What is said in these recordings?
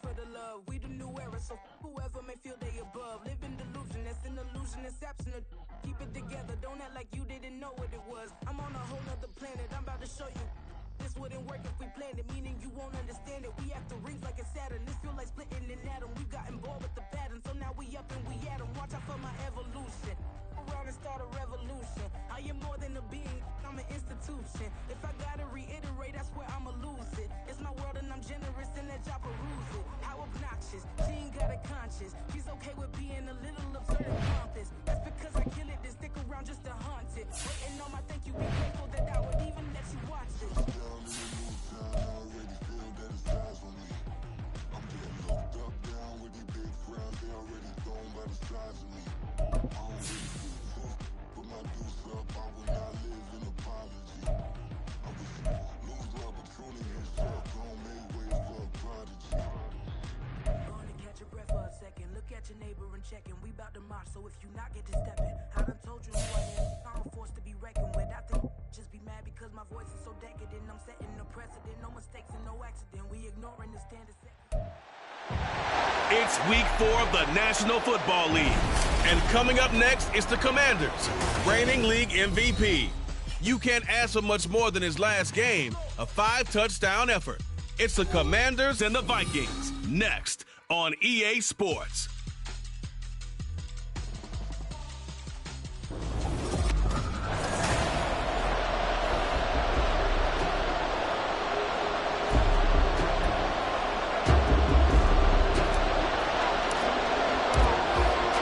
for the love. We the new era, so whoever may feel they above. Live in delusion, that's an illusion, it's absent. Keep it together, don't act like you didn't know what it was. I'm on a whole nother planet, I'm about to show you. This wouldn't work if we planned it, meaning you won't understand it. We after rings like a Saturn, this feel like splitting an atom. We got involved with the pattern, so now we up and we at 'em. Watch out for my evolution, around and start a revolution. I am more than a being, I'm an institution. If I gotta reiterate, that's where I'ma lose it. It's my world and I'm generous and let y'all peruse it. How obnoxious, she ain't got a conscience. She's okay with being a little absurd and pompous. That's because I kill it, then stick around just to haunt it. Waiting on my thank you, be grateful that I would even let you watch it. Look at your neighbor and checking. We bout to march, so if you not get to stepping, I done told you who I am. I'm a force to be reckoned with. I think just be mad because my voice is so decadent. I'm setting the precedent. No mistakes and no accident. We ignoring the standard set. It's week 4 of the National Football League. And coming up next is the Commanders, reigning league MVP. You can't ask for much more than his last game, a 5-touchdown effort. It's the Commanders and the Vikings, next on EA Sports.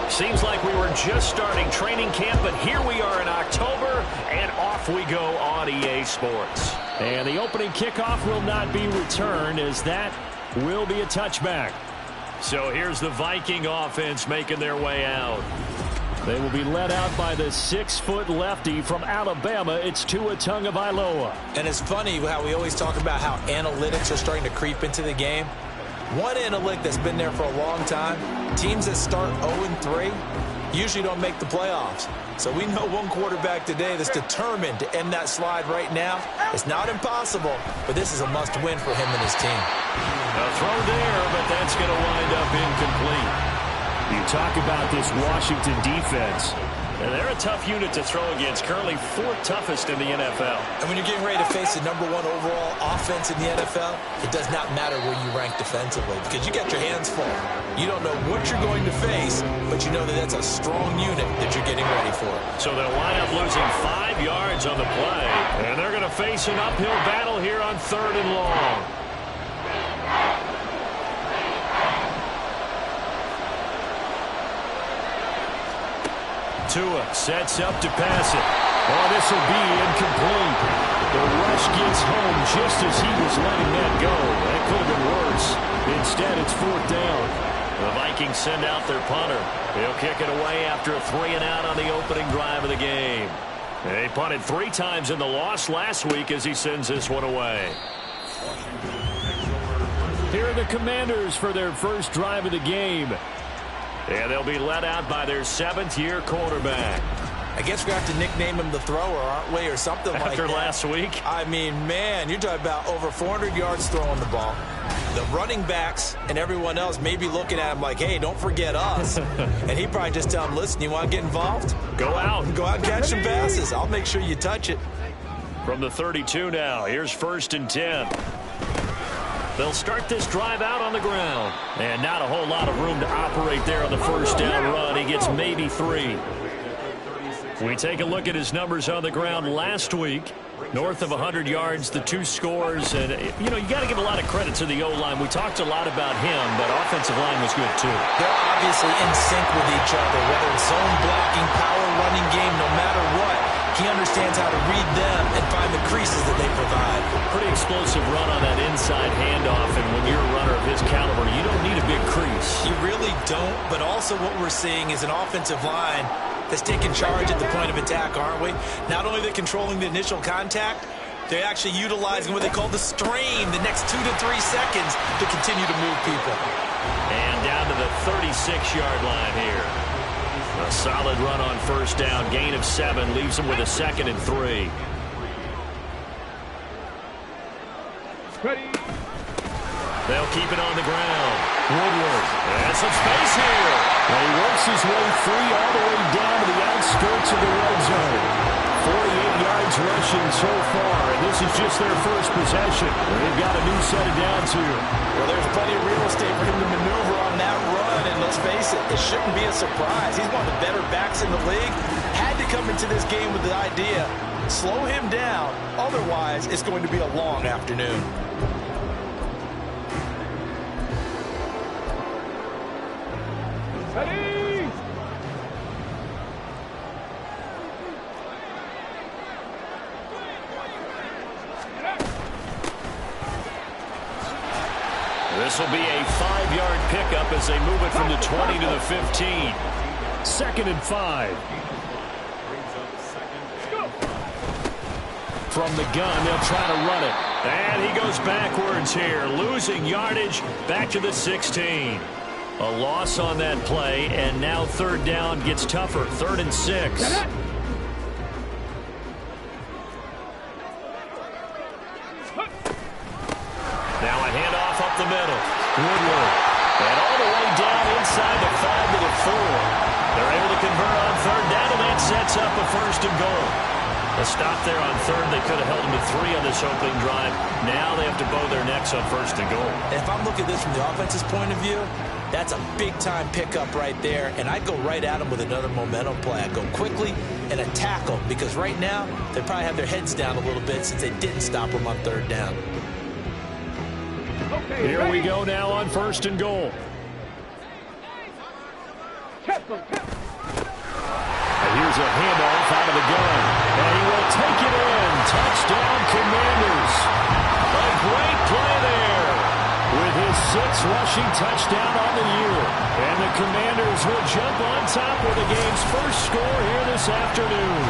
Seems like we were just starting training camp, but here we are in October, and off we go on EA Sports. And the opening kickoff will not be returned, as that will be a touchback. So here's the Viking offense making their way out. They will be led out by the 6-foot lefty from Alabama. It's Tua Tagovailoa. And it's funny how we always talk about how analytics are starting to creep into the game. One analytic that's been there for a long time, teams that start 0-3 usually don't make the playoffs. So we know one quarterback today that's determined to end that slide right now. It's not impossible, but this is a must-win for him and his team. A throw there, but that's going to wind up incomplete. You talk about this Washington defense, and they're a tough unit to throw against, currently 4th toughest in the NFL. And when you're getting ready to face the #1 overall offense in the NFL, it does not matter where you rank defensively because you got your hands full. You don't know what you're going to face, but you know that that's a strong unit that you're getting ready for. So they'll wind up losing 5 yards on the play, and they're going to face an uphill battle here on 3rd and long. Tua sets up to pass it. Oh, this will be incomplete. The rush gets home just as he was letting that go. That could have been worse. Instead, it's 4th down. The Vikings send out their punter. He'll kick it away after a 3-and-out on the opening drive of the game. They punted 3 times in the loss last week as he sends this one away. Here are the Commanders for their first drive of the game. And they'll be led out by their 7th-year quarterback. I guess we have to nickname him the thrower, aren't we, or something like that. After last week? I mean, man, you're talking about over 400 yards throwing the ball. The running backs and everyone else may be looking at him like, hey, don't forget us. And he probably just tell him, listen, you want to get involved? Go out. Go out and catch some passes. I'll make sure you touch it. From the 32 now, here's 1st and 10. They'll start this drive out on the ground. And not a whole lot of room to operate there on the first down run. He gets maybe 3. We take a look at his numbers on the ground last week. North of 100 yards, the 2 scores. And, you know, you got to give a lot of credit to the O-line. We talked a lot about him, but offensive line was good, too. They're obviously in sync with each other, whether it's zone blocking, power running game, no matter what. He understands how to read them and find the creases that they provide. Pretty explosive run on that inside handoff, and when you're a runner of his caliber, you don't need a big crease. You really don't, but also what we're seeing is an offensive line that's taking charge at the point of attack, aren't we? Not only are they controlling the initial contact, they're actually utilizing what they call the strain, the next 2 to 3 seconds to continue to move people. And down to the 36-yard line here. A solid run on first down. Gain of 7 leaves them with a 2nd and 3. Ready. They'll keep it on the ground. Woodward. And some space here. And he works his way free all the way down to the outskirts of the red zone. 48 yards rushing so far, and this is just their first possession. They've got a new set of downs here. Well, there's plenty of real estate for him to maneuver on that run, and let's face it, it shouldn't be a surprise. He's one of the better backs in the league. Had to come into this game with the idea, slow him down, otherwise it's going to be a long afternoon. This will be a 5-yard pickup as they move it from the 20 to the 15. 2nd and 5. From the gun, they'll try to run it. And he goes backwards here, losing yardage back to the 16. A loss on that play, and now 3rd down gets tougher. 3rd and 6. Now a handoff up the middle. Woodward. And all the way down inside the 5 to the 4. They're able to convert on 3rd down, and that sets up a 1st and goal. A stop there on 3rd. They could have held them to 3 on this opening drive. Now they have to bow their necks on 1st and goal. If I'm looking at this from the offense's point of view, that's a big-time pickup right there, and I'd go right at them with another momentum play. I'd go quickly and attack them, because right now they probably have their heads down a little bit since they didn't stop them on 3rd down. Here we go now on 1st and goal. And here's a handoff out of the gun. And he will take it in. Touchdown, Commanders. A great play there with his 6th rushing touchdown on the year. And the Commanders will jump on top with the game's first score here this afternoon.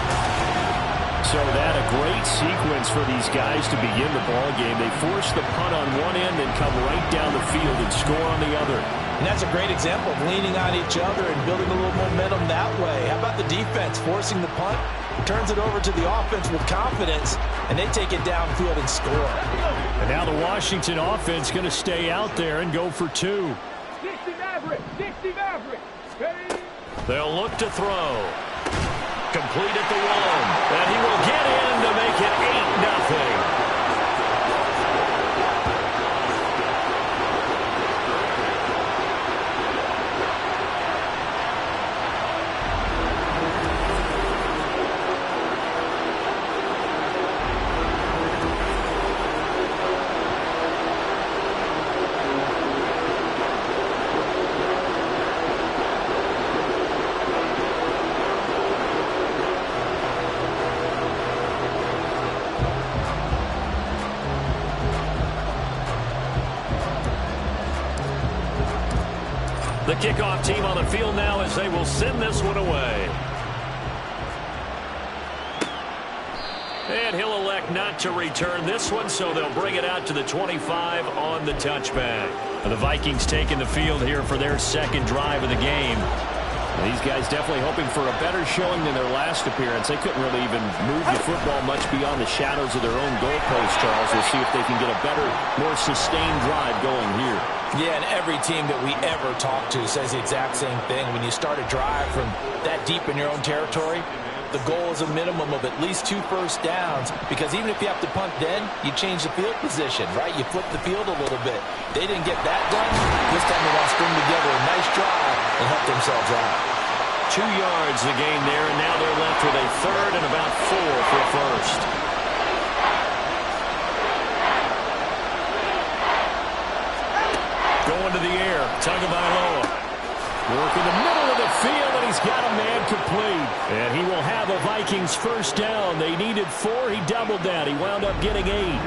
So that a great sequence for these guys to begin the ball game. They force the punt on one end and come right down the field and score on the other. And that's a great example of leaning on each other and building a little momentum that way. How about the defense forcing the punt, turns it over to the offense with confidence, and they take it downfield and score. And now the Washington offense going to stay out there and go for 2. 60 Maverick, 60 Maverick. They'll look to throw. Complete at the 1. And he will get in to make it 8-0. The kickoff team on the field now as they will send this one away. And he'll elect not to return this one, so they'll bring it out to the 25 on the touchback. The Vikings taking the field here for their 2nd drive of the game. These guys definitely hoping for a better showing than their last appearance. They couldn't really even move the football much beyond the shadows of their own goalpost, Charles. We'll see if they can get a better, more sustained drive going here. Yeah, and every team that we ever talk to says the exact same thing. When you start a drive from that deep in your own territory, the goal is a minimum of at least 2 first downs, because even if you have to punt then, you change the field position, right? You flip the field a little bit. They didn't get that done. This time they want to string together a nice drive and help themselves out. 2 yards the gain there, and now they're left with a 3rd and about 4 for a 1st. Going to the air, Tagovailoa. Work in the middle of the field, and he's got a man complete. And he will have a Vikings 1st down. They needed 4. He doubled that. He wound up getting 8.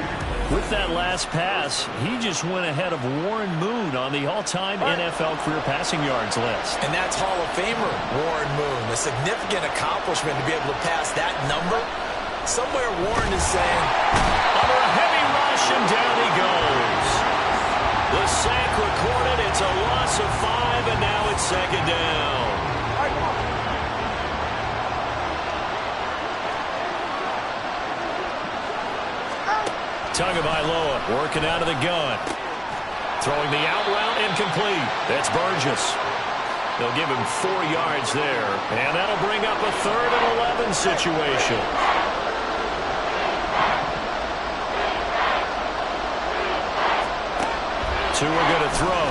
With that last pass, he just went ahead of Warren Moon on the all-time NFL career passing yards list. And that's Hall of Famer Warren Moon. A significant accomplishment to be able to pass that number. Somewhere Warren is saying, under a heavy rush, and down he goes. The sack recorded. It's a loss of 5, and now it's 2nd down. Tagovailoa working out of the gun. Throwing the out route incomplete. That's Burgess. They'll give him 4 yards there. And that'll bring up a 3rd and 11 situation. Tua going to throw.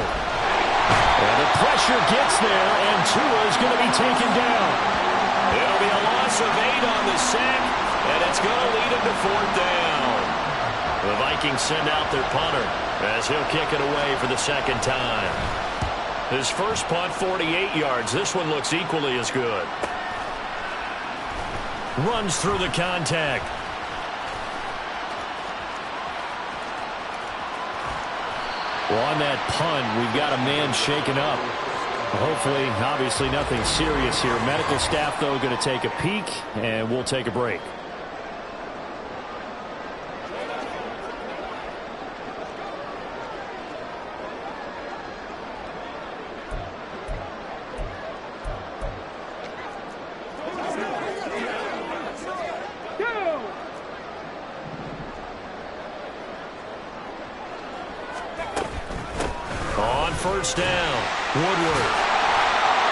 And the pressure gets there, and Tua is going to be taken down. It'll be a loss of 8 on the sack, and it's going to lead him to 4th down. The Vikings send out their punter as he'll kick it away for the 2nd time. His first punt, 48 yards. This one looks equally as good. Runs through the contact. Well, on that punt, we've got a man shaken up. Hopefully, obviously nothing serious here. Medical staff, though, going to take a peek, and we'll take a break. First down, Woodward.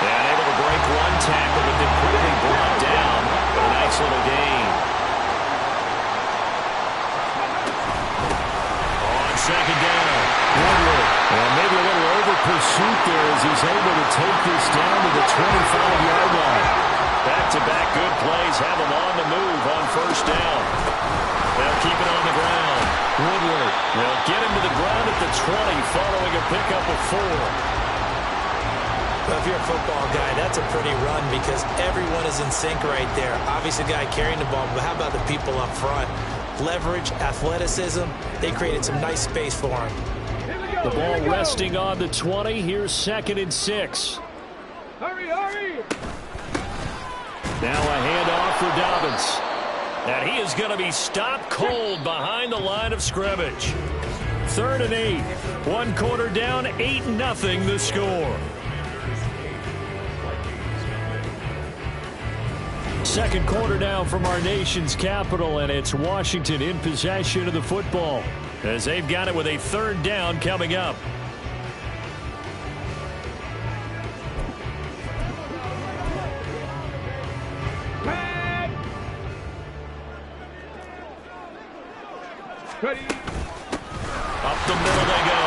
And able to break one tackle, but then quickly brought down. But a nice little gain. On 2nd down, Woodward. And maybe a little over pursuit there as he's able to take this down to the 25-yard line. Back-to-back good plays have him on the move on 1st down. They'll keep it on the ground. Woodward will get him to the ground at the 20 following a pickup of 4. Well, if you're a football guy, that's a pretty run because everyone is in sync right there. Obviously, the guy carrying the ball, but how about the people up front? Leverage, athleticism, they created some nice space for him. The ball resting on the 20. Here's 2nd and 6. Hurry, hurry! Now a handoff for Dobbins. And he is going to be stopped cold behind the line of scrimmage. 3rd and 8. 1 quarter down, 8-0 the score. 2nd quarter down from our nation's capital, and it's Washington in possession of the football as they've got it with a 3rd down coming up. Ready. Up the middle they go.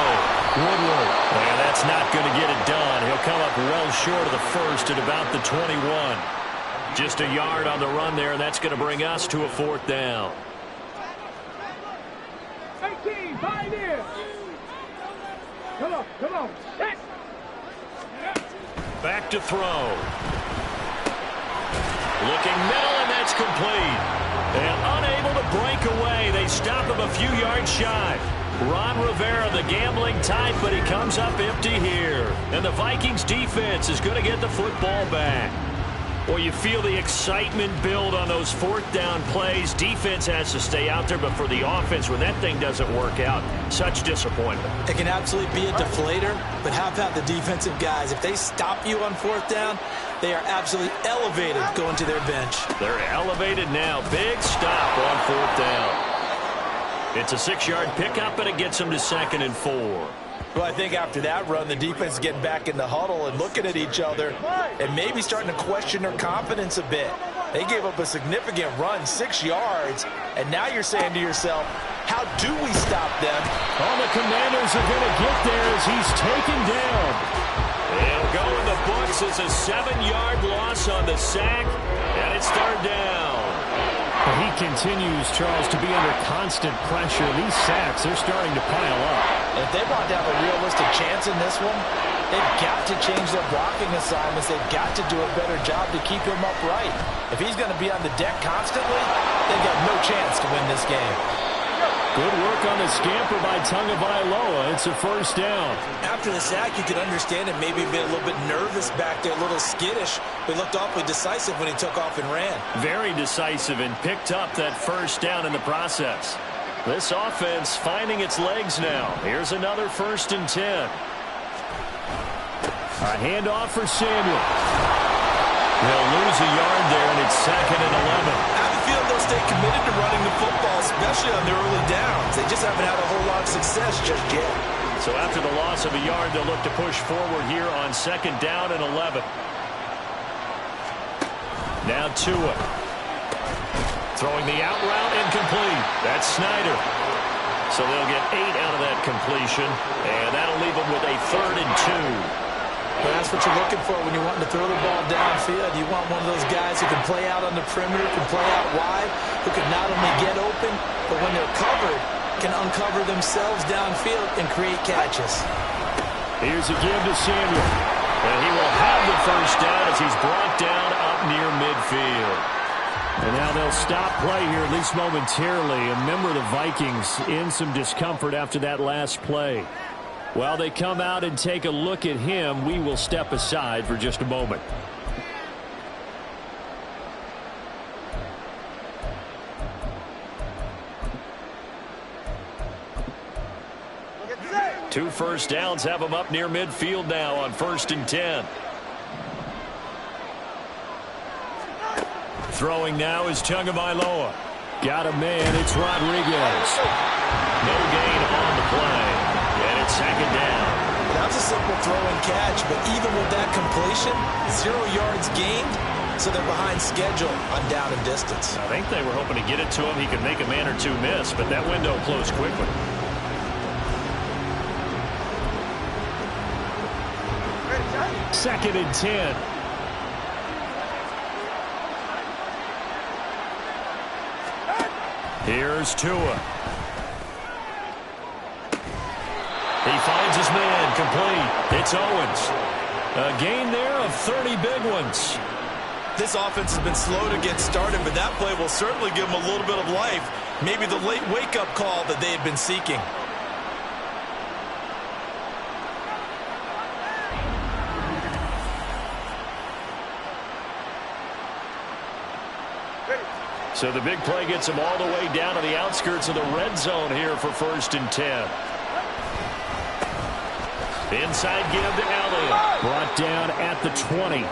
Woodward. And that's not going to get it done. He'll come up well short of the 1st at about the 21. Just a yard on the run there, and that's going to bring us to a 4th down. 18, bind in. Come on, come on. Hit. Back to throw. Looking middle, and that's complete. And unable to break away. They stop him a few yards shy. Ron Rivera, the gambling type, but he comes up empty here. And the Vikings defense is going to get the football back. Well, you feel the excitement build on those 4th down plays. Defense has to stay out there, but for the offense, when that thing doesn't work out, such disappointment. It can absolutely be a deflator, but how about the defensive guys? If they stop you on 4th down, they are absolutely elevated going to their bench. They're elevated now. Big stop on 4th down. It's a 6-yard pickup, and it gets them to 2nd and 4. Well, I think after that run, the defense getting back in the huddle and looking at each other and maybe starting to question their confidence a bit. They gave up a significant run, 6 yards, and now you're saying to yourself, how do we stop them? All the Commanders are going to get there as he's taken down. He'll go in the books as a 7-yard loss on the sack, and it's 3rd down. He continues, Charles, to be under constant pressure. These sacks, they're starting to pile up. If they want to have a realistic chance in this one, they've got to change their blocking assignments. They've got to do a better job to keep him upright. If he's going to be on the deck constantly, they've got no chance to win this game. Good work on the scamper by Tagovailoa. It's a 1st down. After the sack, you could understand it, maybe been a little bit nervous back there, a little skittish, but looked awfully decisive when he took off and ran. Very decisive and picked up that 1st down in the process. This offense finding its legs now. Here's another 1st and 10. A handoff for Samuel. They'll lose a yard there, and it's 2nd and 11. I have a feeling they'll stay committed to running the football, especially on the early downs. They just haven't had a whole lot of success just yet. So after the loss of a yard, they'll look to push forward here on 2nd down and 11. Now Tua. Throwing the out route incomplete. That's Snyder. So they'll get 8 out of that completion, and that'll leave them with a 3rd and 2. Well, that's what you're looking for when you're wanting to throw the ball downfield. You want one of those guys who can play out on the perimeter, can play out wide, who can not only get open, but when they're covered, can uncover themselves downfield and create catches. Here's a give to Samuel. And he will have the first down as he's brought down up near midfield. And now they'll stop play here, at least momentarily. A member of the Vikings in some discomfort after that last play. While they come out and take a look at him, we will step aside for just a moment. Two first downs have them up near midfield now on 1st and 10. Throwing now is Tagovailoa. Got a man, it's Rodriguez. No gain on the play. And it's 2nd down. That's a simple throw and catch, but even with that completion, 0 yards gained, so they're behind schedule on down and distance. I think they were hoping to get it to him. He could make a man or two miss, but that window closed quickly. Second and 10. Here's Tua. He finds his man, complete. It's Owens. A gain there of 30 big ones. This offense has been slow to get started, but that play will certainly give them a little bit of life. Maybe the late wake-up call that they had been seeking. So the big play gets them all the way down to the outskirts of the red zone here for 1st and 10. Inside give to Elliott. Brought down at the 20.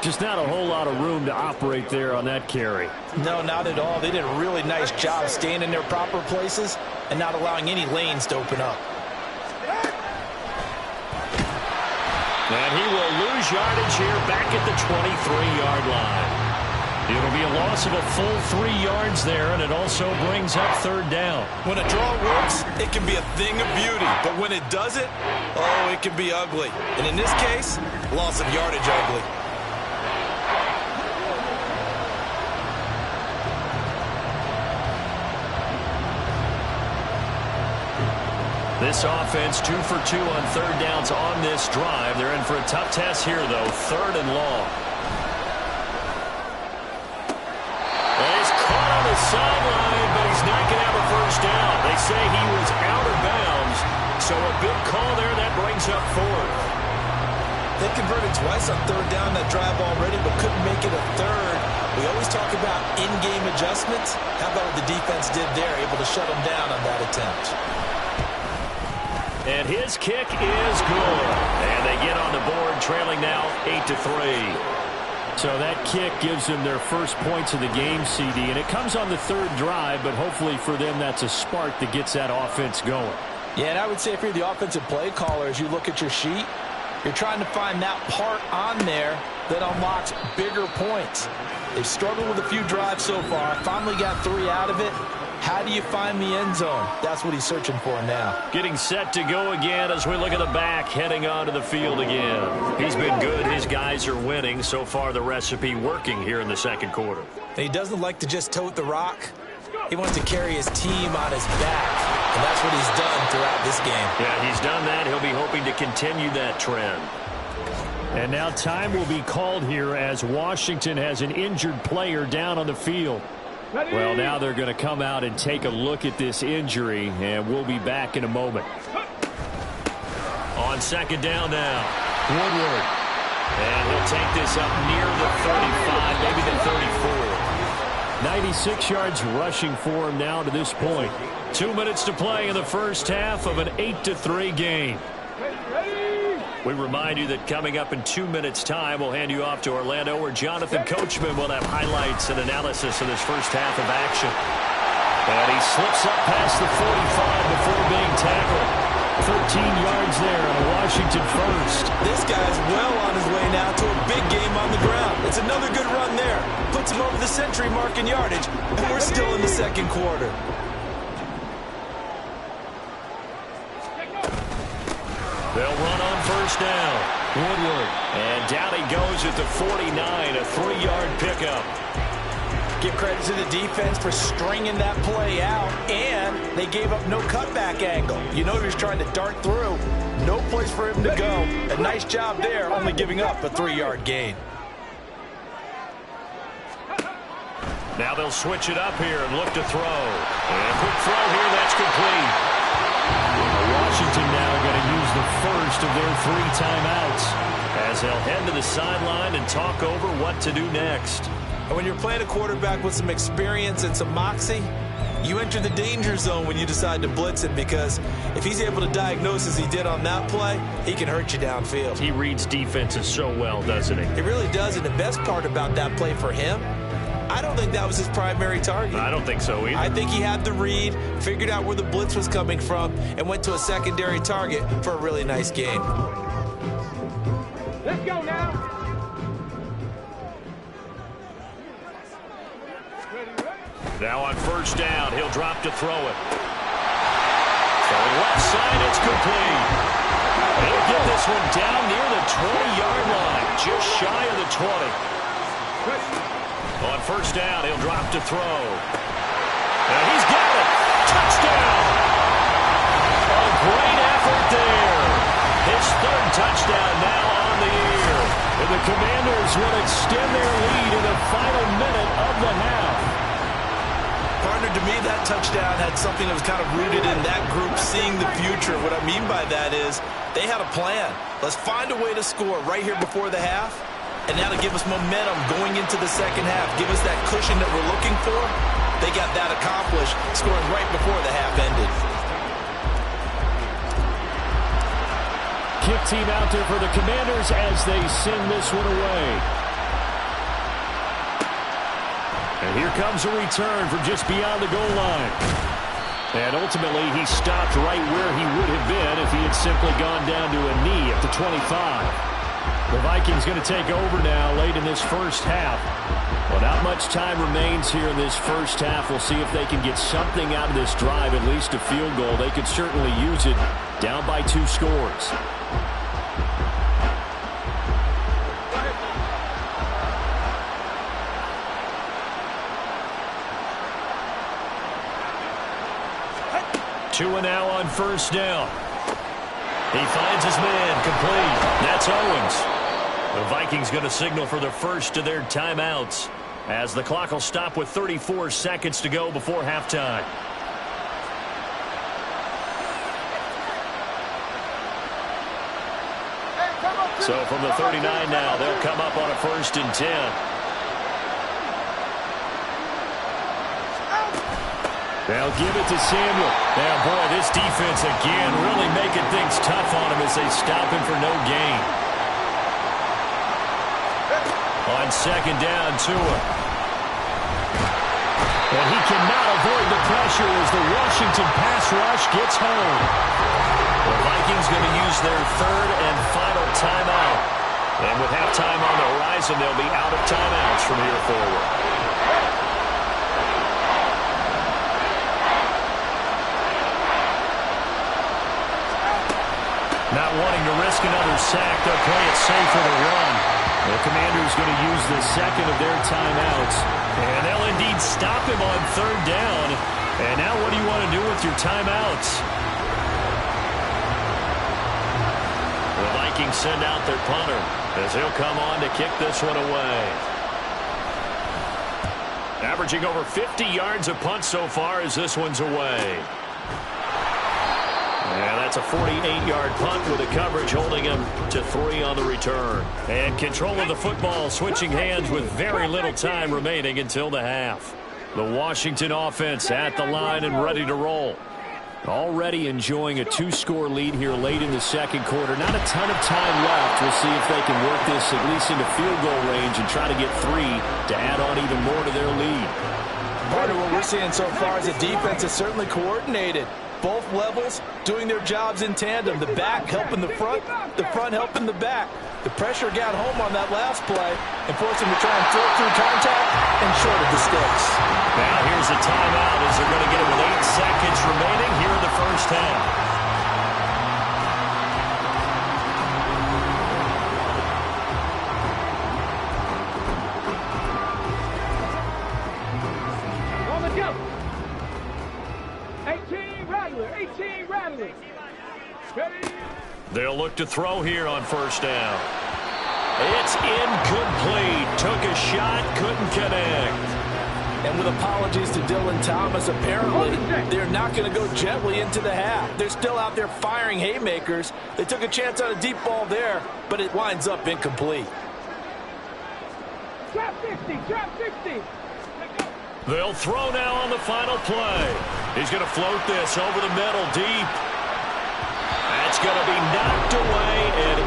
Just not a whole lot of room to operate there on that carry. No, not at all. They did a really nice job staying in their proper places and not allowing any lanes to open up. And he will lose yardage here back at the 23-yard line. It'll be a loss of a full 3 yards there, and it also brings up 3rd down. When a draw works, it can be a thing of beauty. But when it doesn't, oh, it can be ugly. And in this case, loss of yardage ugly. This offense 2 for 2 on 3rd downs on this drive. They're in for a tough test here, though. 3rd and long. Sideline, but he's not going to have a first down. They say he was out of bounds, so a big call there. That brings up 4th. They converted twice on 3rd down that drive already, but couldn't make it a 3rd. We always talk about in-game adjustments. How about what the defense did there, able to shut them down on that attempt. And his kick is good. And they get on the board, trailing now 8-3. So that kick gives them their first points of the game, CD, and it comes on the 3rd drive, but hopefully for them that's a spark that gets that offense going. Yeah, and I would say if you're the offensive play caller, as you look at your sheet, you're trying to find that part on there that unlocks bigger points. They've struggled with a few drives so far, finally got 3 out of it. How do you find the end zone? That's what he's searching for now. Getting set to go again as we look at the back, heading onto the field again. He's been good. His guys are winning. So far, the recipe working here in the 2nd quarter. And he doesn't like to just tote the rock. He wants to carry his team on his back. And that's what he's done throughout this game. Yeah, he's done that. He'll be hoping to continue that trend. And now time will be called here as Washington has an injured player down on the field. Well, now they're going to come out and take a look at this injury, and we'll be back in a moment. On 2nd down now, Woodward. And he'll take this up near the 35, maybe the 34. 96 yards rushing for him now to this point. 2 minutes to play in the first half of an 8-3 game. We remind you that coming up in 2 minutes' time, we'll hand you off to Orlando, where Jonathan Coachman will have highlights and analysis of this first half of action. And he slips up past the 45 before being tackled. 13 yards there on a Washington first. This guy's well on his way now to a big game on the ground. It's another good run there. Puts him over the century mark in yardage, and we're still in the second quarter. They'll run on first down. Woodward. And down he goes at the 49, a 3-yard pickup. Give credit to the defense for stringing that play out, and they gave up no cutback angle. You know he was trying to dart through. No place for him to go. A nice job there, only giving up a 3-yard gain. Now they'll switch it up here and look to throw. And quick throw here, that's complete. Washington now going to use the first of their 3 timeouts as they'll head to the sideline and talk over what to do next. And when you're playing a quarterback with some experience and some moxie, you enter the danger zone when you decide to blitz him, because if he's able to diagnose as he did on that play, he can hurt you downfield. He reads defenses so well, doesn't he? He really does, and the best part about that play for him, I don't think that was his primary target. I don't think so either. I think he had the read, figured out where the blitz was coming from, and went to a secondary target for a really nice game. Let's go now. Now on first down, he'll drop to throw it. Throwing left side, it's complete. He'll get this one down near the 20-yard line, just shy of the 20. On first down, he'll drop to throw. And he's got it. Touchdown. A great effort there. His 3rd touchdown now on the year. And the Commanders will extend their lead in the final minute of the half. Partner, to me, that touchdown had something that was kind of rooted in that group seeing the future. What I mean by that is they had a plan. Let's find a way to score right here before the half, and that'll give us momentum going into the second half. Give us that cushion that we're looking for. They got that accomplished, scoring right before the half ended. Kick team out there for the Commanders as they send this one away. And here comes a return from just beyond the goal line. And ultimately, he stopped right where he would have been if he had simply gone down to a knee at the 25. The Vikings going to take over now late in this first half. Well, not much time remains here in this first half. We'll see if they can get something out of this drive, at least a field goal. They could certainly use it down by 2 scores. Two and now on first down. He finds his man, complete. That's Owens. The Vikings going to signal for the first of their timeouts as the clock will stop with 34 seconds to go before halftime. So from the 39 now, they'll come up on a 1st and 10. They'll give it to Samuel. Now, boy, this defense again really making things tough on him as they stop him for no gain. On second down, Tua. And he cannot avoid the pressure as the Washington pass rush gets home. The Vikings going to use their 3rd and final timeout. And with halftime on the horizon, they'll be out of timeouts from here forward. Not wanting to risk another sack, they'll play it safe for the run. The Commanders going to use the 2nd of their timeouts. And they'll indeed stop him on 3rd down. And now what do you want to do with your timeouts? The Vikings send out their punter as he'll come on to kick this one away. Averaging over 50 yards a punt so far as this one's away. And that's a 48-yard punt with the coverage holding him to 3 on the return. And control of the football switching hands with very little time remaining until the half. The Washington offense at the line and ready to roll. Already enjoying a 2-score lead here late in the second quarter. Not a ton of time left. We'll see if they can work this at least into field goal range and try to get 3 to add on even more to their lead. Part of what we're seeing so far is the defense is certainly coordinated. Both levels doing their jobs in tandem. The back helping the front helping the back. The pressure got home on that last play and forced him to try and throw through contact and short of the sticks. Now here's a timeout as they're going to get it with 8 seconds remaining here in the first half. They'll look to throw here on first down. It's incomplete. Took a shot, couldn't connect. And with apologies to Dylan Thomas, apparently they're not going to go gently into the half. They're still out there firing haymakers. They took a chance on a deep ball there, but it winds up incomplete. Drop 60, drop 60. They'll throw now on the final play. He's going to float this over the middle deep. That's going to be knocked away and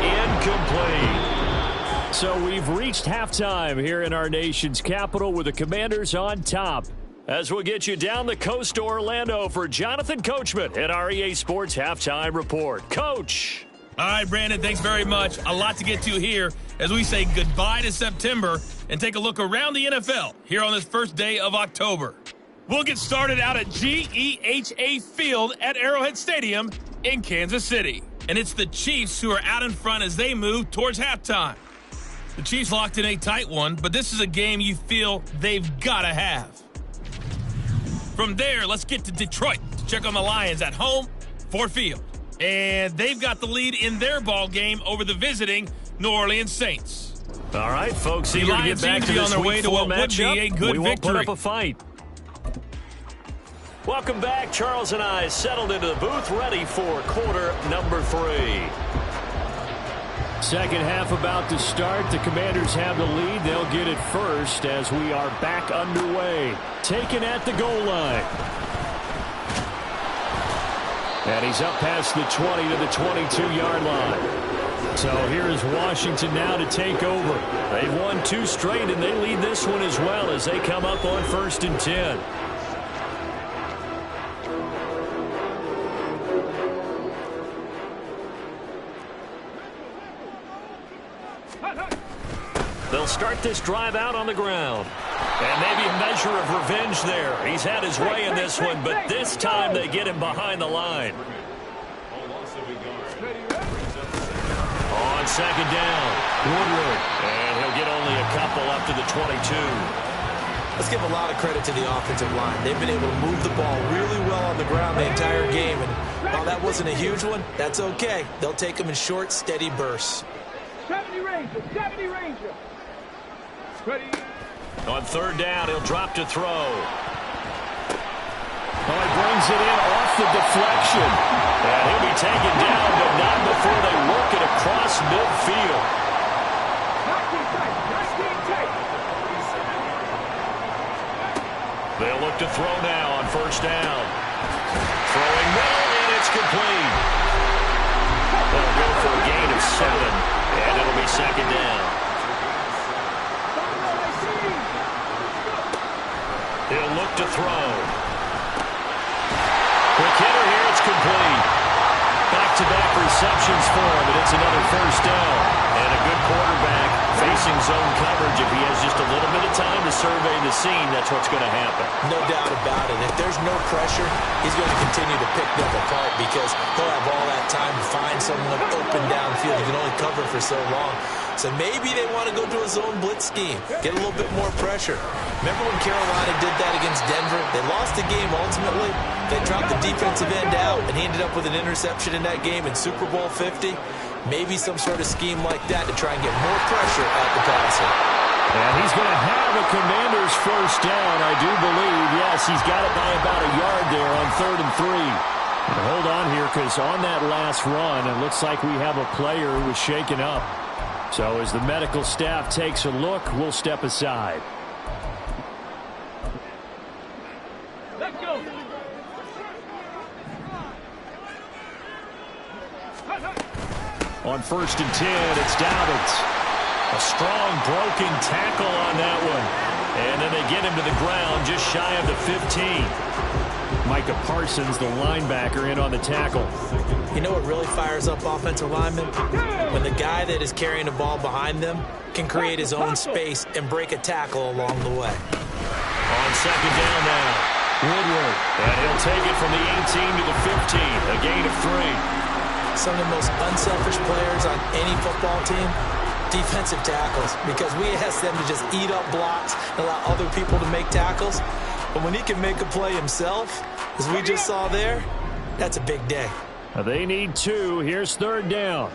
incomplete. So we've reached halftime here in our nation's capital with the Commanders on top. As we'll get you down the coast to Orlando for Jonathan Coachman at our EA Sports Halftime Report. Coach. All right, Brandon, thanks very much. A lot to get to here as we say goodbye to September and take a look around the NFL here on this first day of October. We'll get started out at GEHA Field at Arrowhead Stadium in Kansas City. And it's the Chiefs who are out in front as they move towards halftime. The Chiefs locked in a tight one, but this is a game you feel they've got to have. From there, let's get to Detroit to check on the Lions at home, Ford Field. And they've got the lead in their ball game over the visiting New Orleans Saints. All right, folks, the Lions get back seem to be on their way to what would be a good we won't victory. Put up a fight. Welcome back. Charles and I settled into the booth, ready for quarter number 3. Second half about to start. The Commanders have the lead. They'll get it first as we are back underway. Taken at the goal line. And he's up past the 20 to the 22-yard line. So here's Washington now to take over. They've won 2 straight, and they lead this one as well as they come up on 1st and 10. They'll start this drive out on the ground. And maybe a measure of revenge there. He's had his way in this one, but this time they get him behind the line. On second down, Woodward. And he'll get only a couple up to the 22. Let's give a lot of credit to the offensive line. They've been able to move the ball really well on the ground the entire game. And while that wasn't a huge one, that's okay. They'll take them in short, steady bursts. 70 Ranger, 70 Ranger. Ready. On third down, he'll drop to throw. Oh, he brings it in off the deflection. And he'll be taken down, but not before they work it across midfield. 19 tight, 19 tight. They'll look to throw now on first down. Throwing middle, and it's complete. They'll go for a gain of 7, and it'll be second down. He'll look to throw. Quick hitter here, it's complete. Back-to-back receptions for him, and it's another first down. And a good quarterback facing zone coverage. If he has just a little bit of time to survey the scene, that's what's going to happen. No doubt about it. If there's no pressure, he's going to continue to pick them apart because he'll have all that time to find someone open downfield. He can only cover for so long. So maybe they want to go to a zone blitz scheme, get a little bit more pressure. Remember when Carolina did that against Denver? They lost the game ultimately. They dropped the defensive end out, and he ended up with an interception in that game in Super Bowl 50. Maybe some sort of scheme like that to try and get more pressure at the passer. And he's going to have a Commanders first down, I do believe. Yes, he's got it by about a yard there on 3rd and 3. And hold on here, because on that last run, it looks like we have a player who was shaken up. So as the medical staff takes a look, we'll step aside. Let's go. On 1st and 10, it's Dobbins. A strong broken tackle on that one. And then they get him to the ground just shy of the 15. Micah Parsons, the linebacker, in on the tackle. You know what really fires up offensive linemen? When the guy that is carrying the ball behind them can create his own space and break a tackle along the way. On second down now, Woodward. And he'll take it from the 18 to the 15, a gain of 3. Some of the most unselfish players on any football team, defensive tackles, because we ask them to just eat up blocks and allow other people to make tackles. But when he can make a play himself, as we just saw there, that's a big day. They need 2. Here's third down.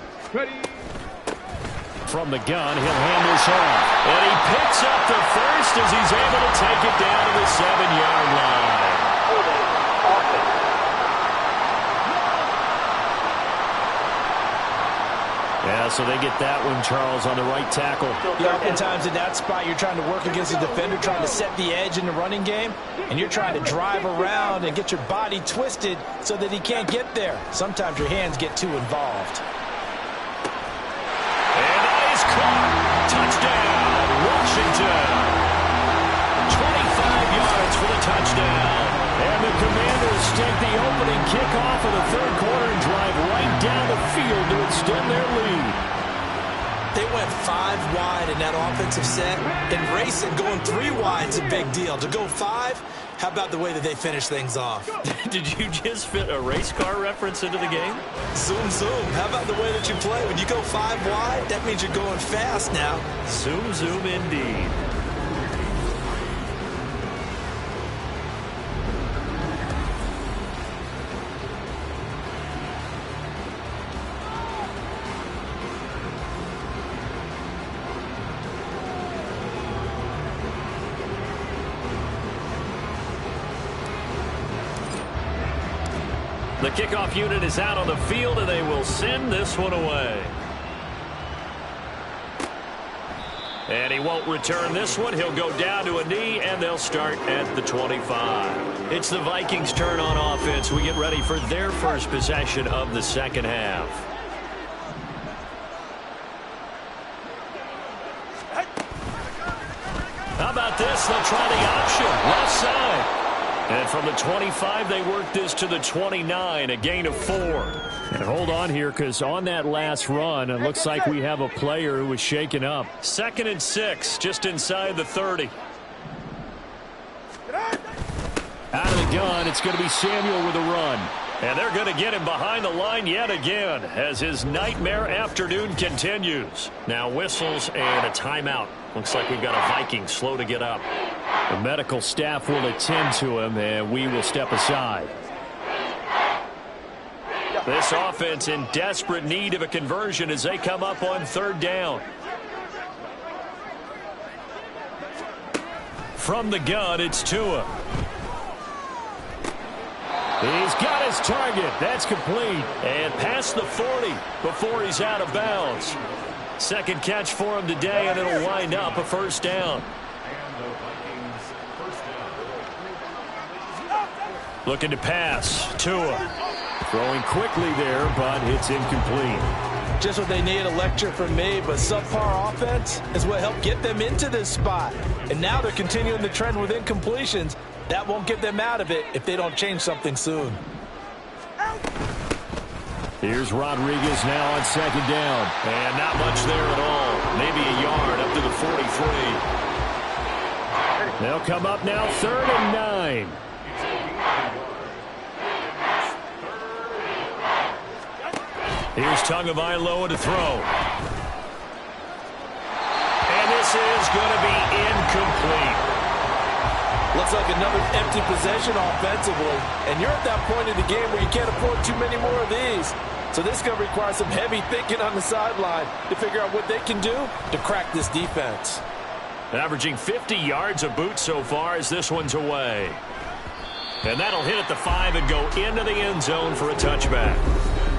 From the gun, he'll hand this off. And he picks up the first as he's able to take it down to the 7-yard line. Yeah, so they get that one, Charles, on the right tackle. Yeah, oftentimes in that spot, you're trying to work against the defender, trying to set the edge in the running game, and you're trying to drive around and get your body twisted so that he can't get there. Sometimes your hands get too involved. And that is caught. Touchdown, Washington. 25 yards for the touchdown. And the Commanders take the opening kickoff of the third quarter and drive right down the field to extend their lead. They went 5 wide in that offensive set, and racing going 3 wide is a big deal. To go 5, how about the way that they finish things off? Did you just fit a race car reference into the game? Zoom, zoom. How about the way that you play? When you go 5 wide, that means you're going fast now. Zoom, zoom indeed. The kickoff unit is out on the field, and they will send this one away. And he won't return this one. He'll go down to a knee, and they'll start at the 25. It's the Vikings' turn on offense. We get ready for their first possession of the second half. How about this? They'll try the option. Left side. And from the 25, they work this to the 29, a gain of 4. And hold on here, because on that last run, it looks like we have a player who was shaken up. 2nd and 6, just inside the 30. Out of the gun, it's going to be Samuel with a run. And they're going to get him behind the line yet again as his nightmare afternoon continues. Now whistles and a timeout. Looks like we've got a Viking slow to get up. The medical staff will attend to him, and we will step aside. This offense in desperate need of a conversion as they come up on third down. From the gun, it's Tua. He's got his target. That's complete. And past the 40 before he's out of bounds. Second catch for him today, and it'll wind up a first down. Looking to pass. Tua. Throwing quickly there, but it's incomplete. Just what they need, a lecture from me, but subpar offense is what helped get them into this spot. And now they're continuing the trend with incompletions. That won't get them out of it if they don't change something soon. Here's Rodriguez now on second down. And not much there at all. Maybe a yard up to the 43. They'll come up now 3rd and 9. Here's Tagovailoa to throw. And this is going to be incomplete. Looks like another empty possession offensively. And you're at that point in the game where you can't afford too many more of these. So this is going to require some heavy thinking on the sideline to figure out what they can do to crack this defense. Averaging 50 yards a boot so far as this one's away. And that'll hit at the 5 and go into the end zone for a touchback.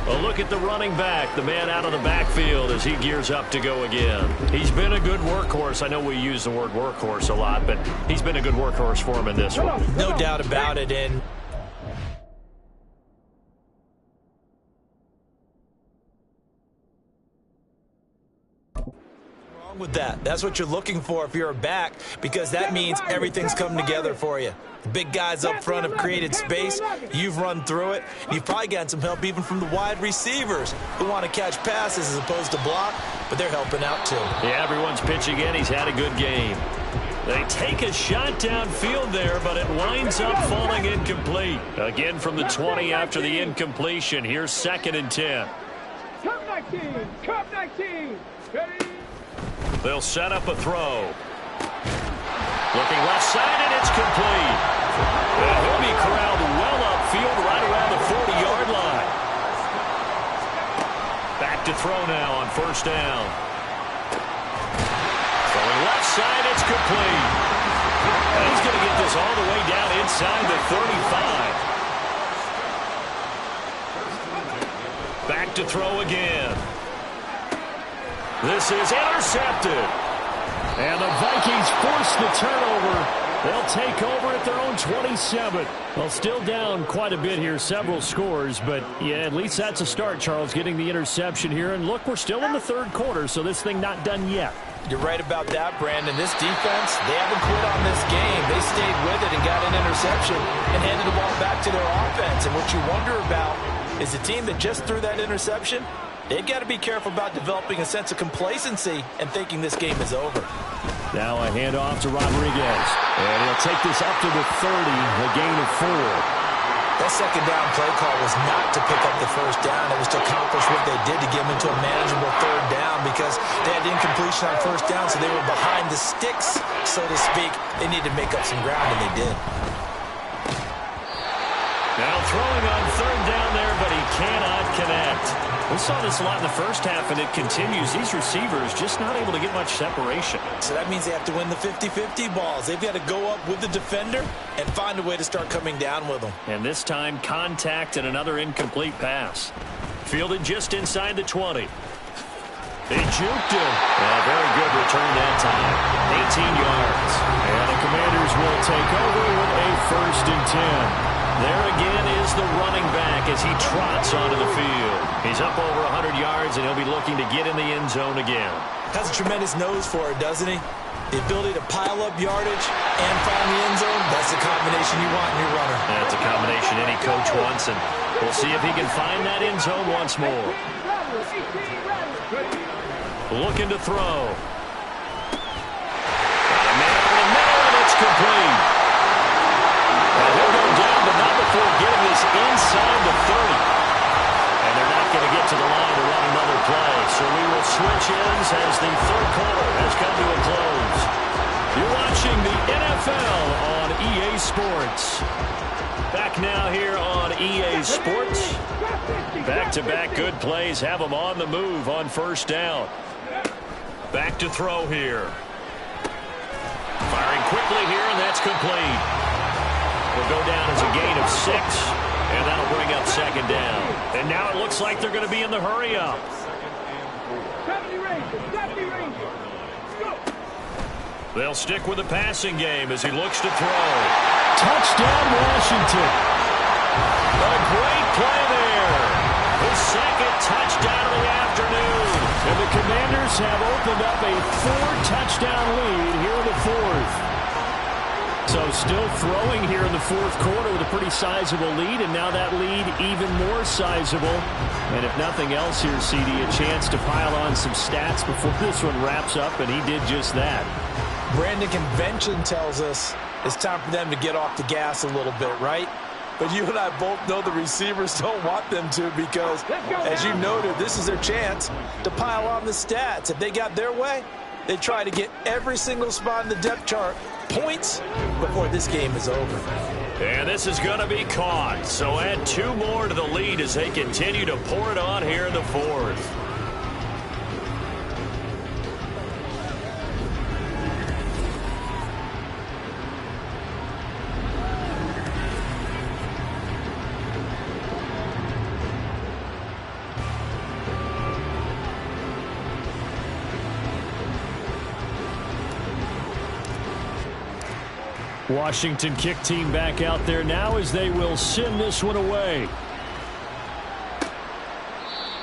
A look at the running back, the man out of the backfield as he gears up to go again. He's been a good workhorse. I know we use the word workhorse a lot, but he's been a good workhorse for him in this one. No doubt about it. And with that. That's what you're looking for if you're a back, because that means everything's come together for you. The big guys up front have created space. You've run through it. You've probably gotten some help even from the wide receivers who want to catch passes as opposed to block, but they're helping out too. Yeah, everyone's pitching in. He's had a good game. They take a shot downfield there, but it winds up falling incomplete. Again from the 20 after the incompletion. Here's 2nd and 10. Cup 19. Cup 19. Ready? They'll set up a throw. Looking left side, and it's complete. And he'll be corralled well upfield right around the 40-yard line. Back to throw now on 1st down. Throwing left side, it's complete. And he's going to get this all the way down inside the 35. Back to throw again. This is intercepted. And the Vikings force the turnover. They'll take over at their own 27. Well, still down quite a bit here, several scores, but yeah, at least that's a start, Charles, getting the interception here. And look, we're still in the 3rd quarter, so this thing not done yet. You're right about that, Brandon. This defense, they haven't quit on this game. They stayed with it and got an interception and handed the ball back to their offense. And what you wonder about is the team that just threw that interception, they've got to be careful about developing a sense of complacency and thinking this game is over. Now a handoff to Rodriguez. And he'll take this up to the 30, a gain of 4. That 2nd down play call was not to pick up the 1st down. It was to accomplish what they did to get them into a manageable 3rd down because they had incompletion on 1st down, so they were behind the sticks, so to speak. They needed to make up some ground, and they did. Now throwing on 3rd down there, but he cannot connect. We saw this a lot in the 1st half, and it continues. These receivers just not able to get much separation. So that means they have to win the 50-50 balls. They've got to go up with the defender and find a way to start coming down with them. And this time, contact and another incomplete pass. Fielded just inside the 20. They juked him. A very good return that time. 18 yards. And the Commanders will take over with a 1st and 10. There again is the running back as he trots onto the field. He's up over 100 yards, and he'll be looking to get in the end zone again. Has a tremendous nose for it, doesn't he? The ability to pile up yardage and find the end zone, that's the combination you want in your runner. That's a combination any coach wants, and we'll see if he can find that end zone once more. Looking to throw. Got a man in the middle, and it's complete. And he'll go down, but not before getting this inside the 30. And they're not going to get to the line to run another play. So we will switch ends as the 3rd quarter has come to a close. You're watching the NFL on EA Sports. Back now here on EA Sports. Back-to-back good plays have them on the move on 1st down. Back to throw here. Firing quickly here, and that's complete. Will go down as a gain of 6, and that'll bring up 2nd down. And now it looks like they're going to be in the hurry-up. 70 Rangers. Go. They'll stick with the passing game as he looks to throw. Touchdown, Washington. A great play there. His 2nd touchdown of the afternoon. And the Commanders have opened up a 4-touchdown lead here in the 4th. So still throwing here in the 4th quarter with a pretty sizable lead, and now that lead even more sizable. And if nothing else here, CD, a chance to pile on some stats before this one wraps up, and he did just that. Brandon, convention tells us it's time for them to get off the gas a little bit, right? But you and I both know the receivers don't want them to because, as you noted, this is their chance to pile on the stats. If they got their way, they try to get every single spot in the depth chart points before this game is over. And this is going to be caught. So add 2 more to the lead as they continue to pour it on here in the 4th. Washington kick team back out there now as they will send this one away.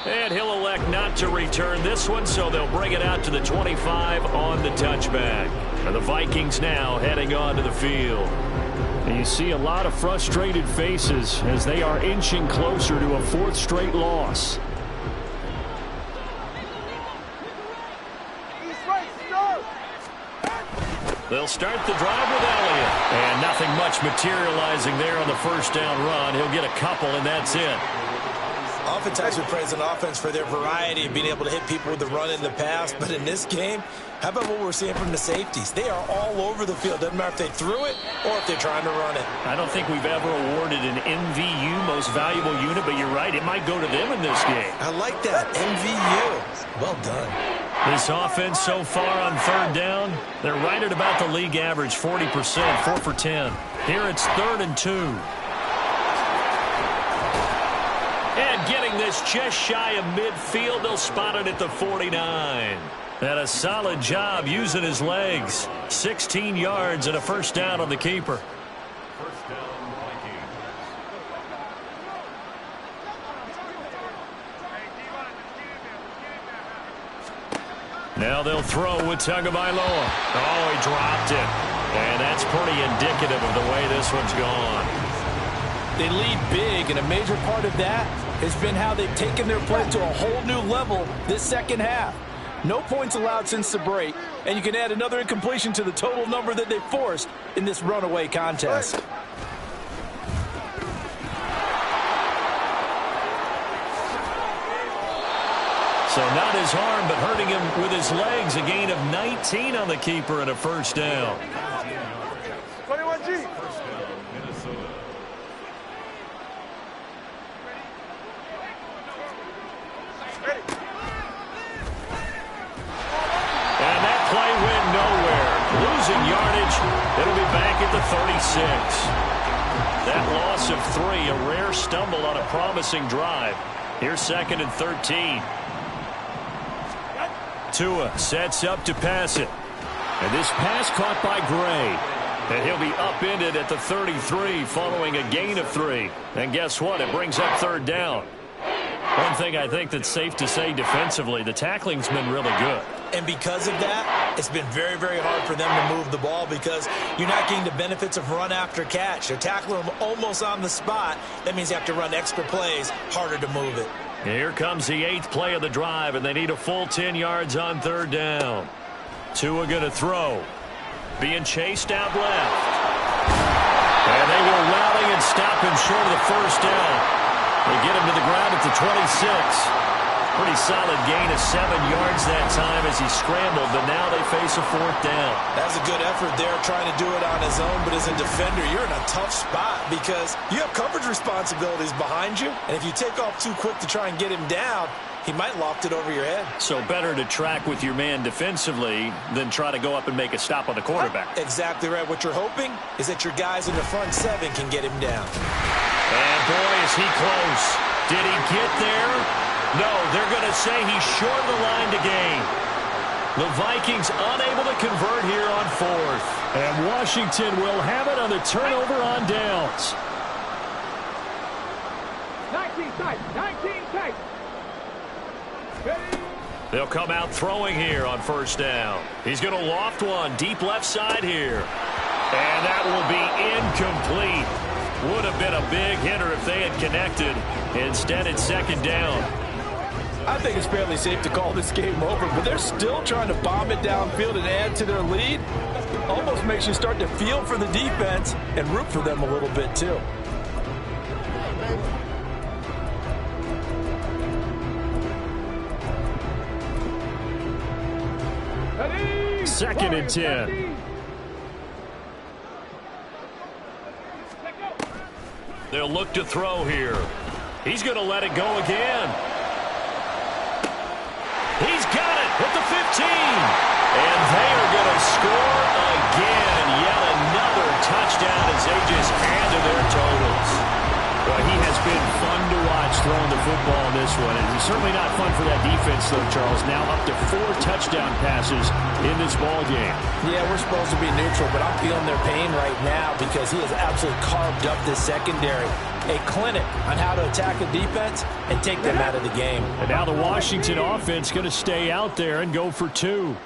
And he'll elect not to return this one, so they'll bring it out to the 25 on the touchback. And the Vikings now heading onto the field. And you see a lot of frustrated faces as they are inching closer to a 4th straight loss. They'll start the drive with Elliott. And nothing much materializing there on the first down run. He'll get a couple, and that's it. Oftentimes we praise an offense for their variety of being able to hit people with the run in the pass. But in this game, how about what we're seeing from the safeties? They are all over the field. Doesn't matter if they threw it or if they're trying to run it. I don't think we've ever awarded an MVU, most valuable unit, but you're right. It might go to them in this game. I like that. MVU. Well done. This offense so far on 3rd down, they're right at about the league average, 40%, 4 for 10. Here it's 3rd and 2. And getting this just shy of midfield, they'll spot it at the 49. And a solid job using his legs. 16 yards and a first down on the keeper. Now they'll throw with Tagovailoa. Oh, he dropped it. And that's pretty indicative of the way this one's gone. They lead big, and a major part of that has been how they've taken their play to a whole new level this second half. No points allowed since the break, and you can add another incompletion to the total number that they forced in this runaway contest. So not his arm, but hurting him with his legs. A gain of 19 on the keeper and a first down. 21G. And that play went nowhere. Losing yardage. It'll be back at the 36. That loss of 3, a rare stumble on a promising drive. Here's 2nd and 13. Tua sets up to pass it. And this pass caught by Gray. And he'll be upended at the 33 following a gain of 3. And guess what? It brings up 3rd down. One thing I think that's safe to say defensively, the tackling's been really good. And because of that, it's been very, very hard for them to move the ball because you're not getting the benefits of run after catch. They're tackling them almost on the spot. That means you have to run extra plays, harder to move it. Here comes the 8th play of the drive, and they need a full 10 yards on 3rd down. Tua going to throw. Being chased out left. And they will rally and stop him short of the first down. They get him to the ground at the 26. Pretty solid gain of 7 yards that time as he scrambled, but now they face a 4th down. That's a good effort there, trying to do it on his own, but as a defender, you're in a tough spot because you have coverage responsibilities behind you, and if you take off too quick to try and get him down, he might loft it over your head. So better to track with your man defensively than try to go up and make a stop on the quarterback. Exactly right. What you're hoping is that your guys in the front 7 can get him down. And boy, is he close. Did he get there? No, they're going to say he's short of the line to gain. The Vikings unable to convert here on 4th. And Washington will have it on the turnover on downs. 19 tight. 19 tight. They'll come out throwing here on 1st down. He's going to loft one deep left side here. And that will be incomplete. Would have been a big hitter if they had connected. Instead, it's 2nd down. I think it's fairly safe to call this game over, but they're still trying to bomb it downfield and add to their lead. Almost makes you start to feel for the defense and root for them a little bit, too. Second and 10. They'll look to throw here. He's going to let it go again. He's got it at the 15. And they are going to score again. Yet another touchdown as they just add to their totals. Well, he has been fun to watch throwing the football in this one. And it's certainly not fun for that defense, though, Charles. Now up to 4 touchdown passes in this ball game. Yeah, we're supposed to be neutral, but I'm feeling their pain right now because he has absolutely carved up this secondary. a clinic on how to attack the defense and take them out of the game. And now the Washington offense going to stay out there and go for 2.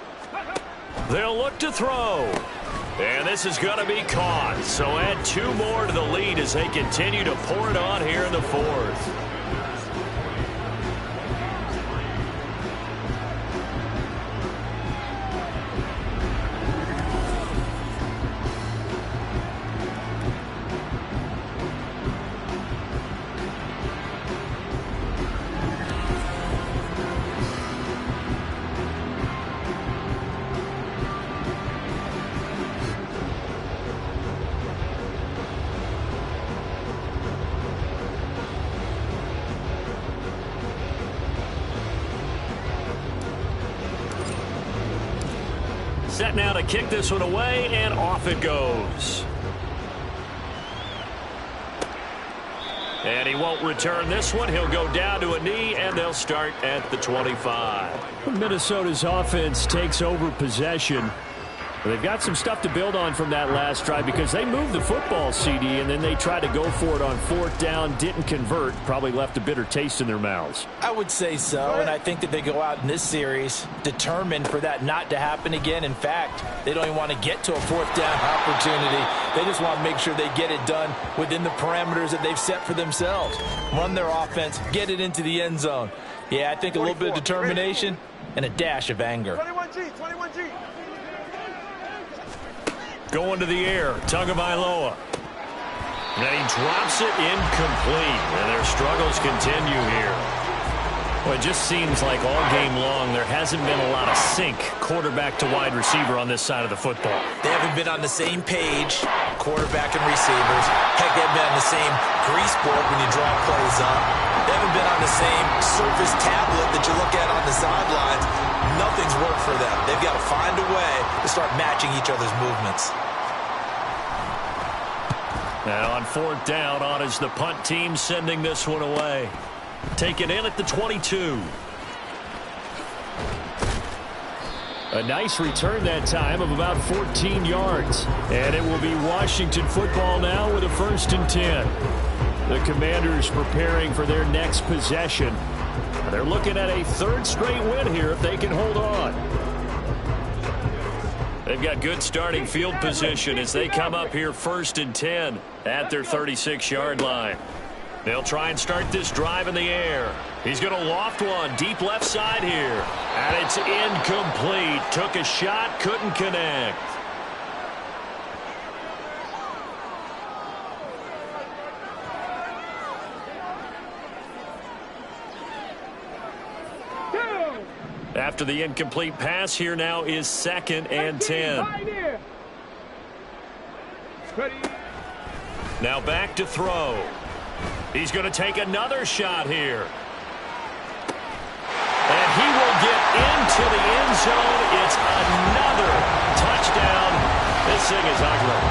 They'll look to throw. And this is going to be caught. So add 2 more to the lead as they continue to pour it on here in the 4th. Set now to kick this one away, and off it goes. And he won't return this one. He'll go down to a knee, and they'll start at the 25. Minnesota's offense takes over possession. They've got some stuff to build on from that last drive because they moved the football, CD, and then they tried to go for it on 4th down, didn't convert, probably left a bitter taste in their mouths. I would say so, and I think that they go out in this series determined for that not to happen again. In fact, they don't even want to get to a 4th down opportunity. They just want to make sure they get it done within the parameters that they've set for themselves. Run their offense, get it into the end zone. Yeah, I think a little bit of determination and a dash of anger. 21G. Going to the air, Tagovailoa. And he drops it incomplete, and their struggles continue here. Well, it just seems like all game long there hasn't been a lot of sync quarterback to wide receiver on this side of the football. They haven't been on the same page, quarterback and receivers. Heck, they haven't been on the same grease board when you draw plays up. They haven't been on the same surface tablet that you look at on the sidelines. Nothing's worked for them. They've got to find a way to start matching each other's movements. Now on 4th down, on is the punt team sending this one away. Taken in at the 22. A nice return that time of about 14 yards. And it will be Washington football now with a 1st and 10. The Commanders preparing for their next possession. They're looking at a 3rd straight win here if they can hold on. They've got good starting field position as they come up here 1st and 10 at their 36-yard line. They'll try and start this drive in the air. He's going to loft one deep left side here. And it's incomplete. Took a shot, couldn't connect. After the incomplete pass, here now is 2nd and 10. Now back to throw. He's going to take another shot here. And he will get into the end zone. It's another touchdown. This thing is ugly.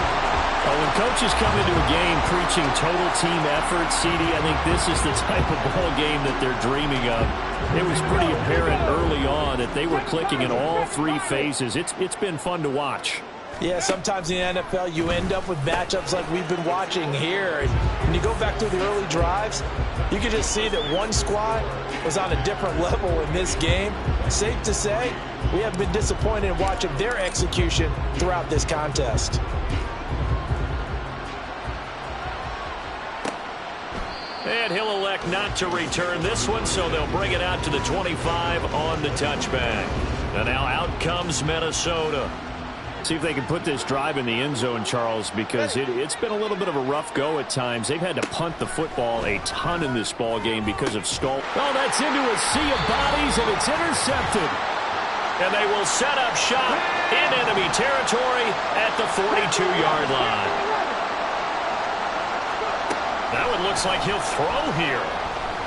When coaches come into a game preaching total team effort, CD, I think this is the type of ball game that they're dreaming of. It was pretty apparent early on that they were clicking in all 3 phases. It's been fun to watch. Yeah, sometimes in the NFL you end up with matchups like we've been watching here. And when you go back through the early drives, you can just see that one squad was on a different level in this game. Safe to say, we have been disappointed in watching their execution throughout this contest. And he'll elect not to return this one, so they'll bring it out to the 25 on the touchback. And now out comes Minnesota. See if they can put this drive in the end zone, Charles, because it's been a little bit of a rough go at times. They've had to punt the football a ton in this ball game because of stall. Oh, that's into a sea of bodies, and it's intercepted. And they will set up shop in enemy territory at the 42-yard line. That one looks like he'll throw here.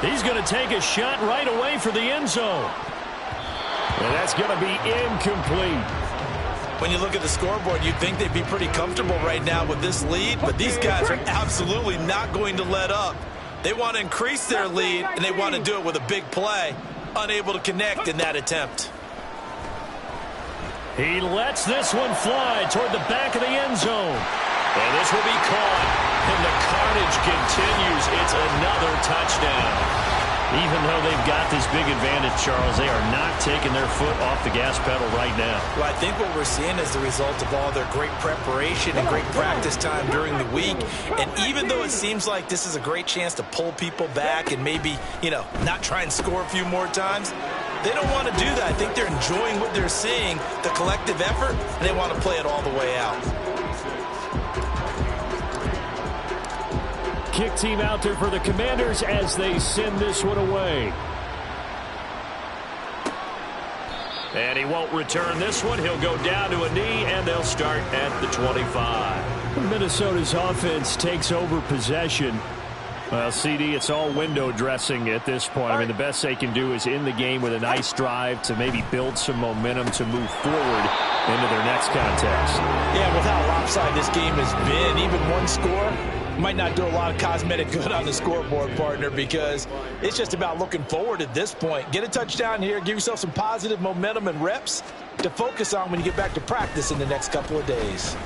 He's going to take a shot right away for the end zone. And that's going to be incomplete. When you look at the scoreboard, you'd think they'd be pretty comfortable right now with this lead, but these guys are absolutely not going to let up. They want to increase their lead, and they want to do it with a big play. Unable to connect in that attempt. He lets this one fly toward the back of the end zone. And this will be caught. And the carnage continues. It's another touchdown. Even though they've got this big advantage, Charles, they are not taking their foot off the gas pedal right now. Well, I think what we're seeing is the result of all their great preparation and great practice time during the week. And even though it seems like this is a great chance to pull people back and maybe, not try and score a few more times, they don't want to do that. I think they're enjoying what they're seeing, the collective effort, and they want to play it all the way out. Kick team out there for the Commanders as they send this one away. And he won't return this one. He'll go down to a knee, and they'll start at the 25. Minnesota's offense takes over possession. Well, CD, it's all window dressing at this point. I mean, the best they can do is end the game with a nice drive to maybe build some momentum to move forward into their next contest. Yeah, with how lopsided this game has been, even one score might not do a lot of cosmetic good on the scoreboard, partner, because it's just about looking forward at this point. Get a touchdown here, give yourself some positive momentum and reps to focus on when you get back to practice in the next couple of days.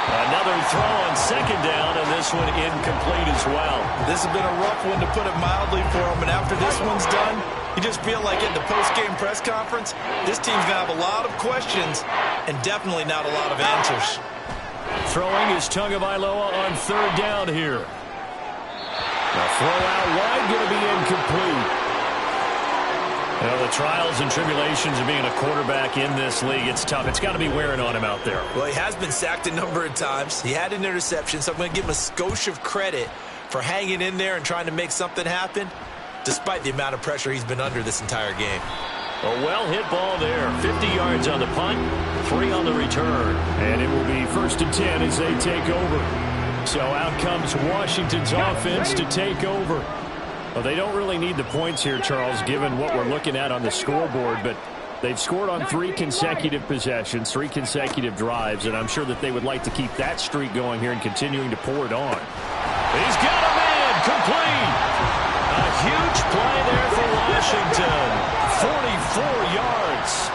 Another throw on second down, and this one incomplete as well. This has been a rough one, to put it mildly, for him, and after this one's done, you just feel like at the post-game press conference, this team's going to have a lot of questions and definitely not a lot of answers. Throwing is Tagovailoa on third down here. The throw out wide going to be incomplete. Well, the trials and tribulations of being a quarterback in this league, it's tough. It's got to be wearing on him out there. Well, he has been sacked a number of times. He had an interception, so I'm going to give him a skosh of credit for hanging in there and trying to make something happen, despite the amount of pressure he's been under this entire game. A well-hit ball there. 50 yards on the punt, 3 on the return. And it will be 1st and 10 as they take over. So out comes Washington's offense to take over. Well, they don't really need the points here, Charles, given what we're looking at on the scoreboard, but they've scored on 3 consecutive possessions, 3 consecutive drives, and I'm sure that they would like to keep that streak going here and continuing to pour it on. He's got a man, complete. A huge play there for Washington. 44 yards.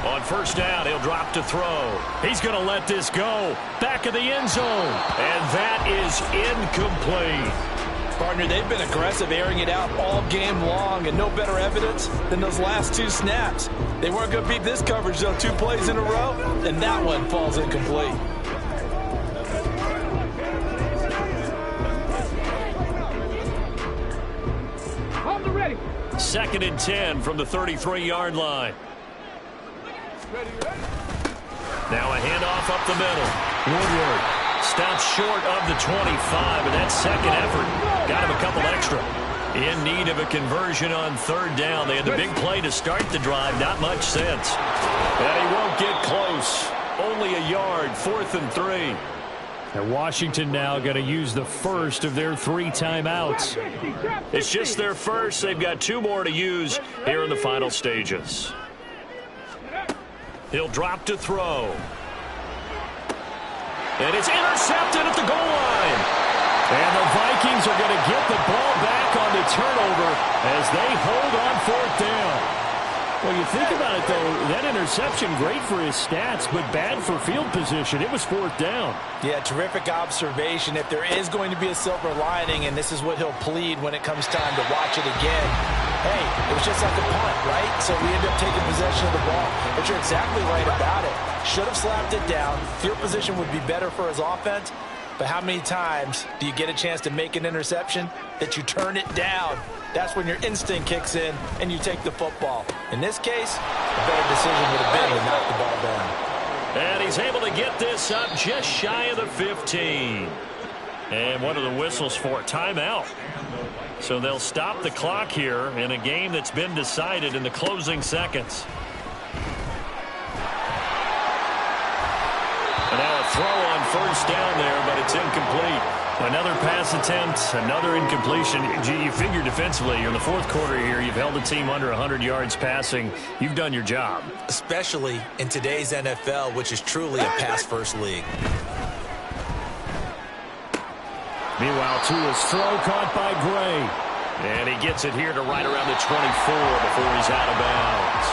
On first down, he'll drop to throw. He's going to let this go. Back of the end zone. And that is incomplete. Partner, they've been aggressive, airing it out all game long, and no better evidence than those last 2 snaps. They weren't going to beat this coverage, though, 2 plays in a row, and that one falls incomplete. Ready. 2nd and 10 from the 33-yard line. Now a handoff up the middle. Woodward stops short of the 25, and that second effort got him a couple extra. In need of a conversion on 3rd down. They had the big play to start the drive. Not much sense. And he won't get close. Only a yard. 4th and 3. And Washington now going to use the first of their 3 timeouts. It's just their first. They've got 2 more to use here in the final stages. He'll drop to throw. And it's intercepted at the goal line. And the Vikings are going to get the ball back on the turnover as they hold on 4th down. Well, you think about it, though, that interception, great for his stats, but bad for field position. It was 4th down. Yeah, terrific observation. If there is going to be a silver lining, and this is what he'll plead when it comes time to watch it again, hey, it was just like a punt, right? So we end up taking possession of the ball. But you're exactly right about it. Should have slapped it down. Field position would be better for his offense. But how many times do you get a chance to make an interception that you turn it down? That's when your instinct kicks in and you take the football. In this case, a better decision would have been to knock the ball down. And he's able to get this up just shy of the 15. And what are the whistles for? Timeout. So they'll stop the clock here in a game that's been decided in the closing seconds. And now a throw on 1st down there, but it's incomplete. Another pass attempt, another incompletion. Gee, you figure defensively, you're in the 4th quarter here. You've held a team under 100 yards passing. You've done your job. Especially in today's NFL, which is truly a pass-first league. Meanwhile, Tua's throw caught by Gray. And he gets it here to right around the 24 before he's out of bounds.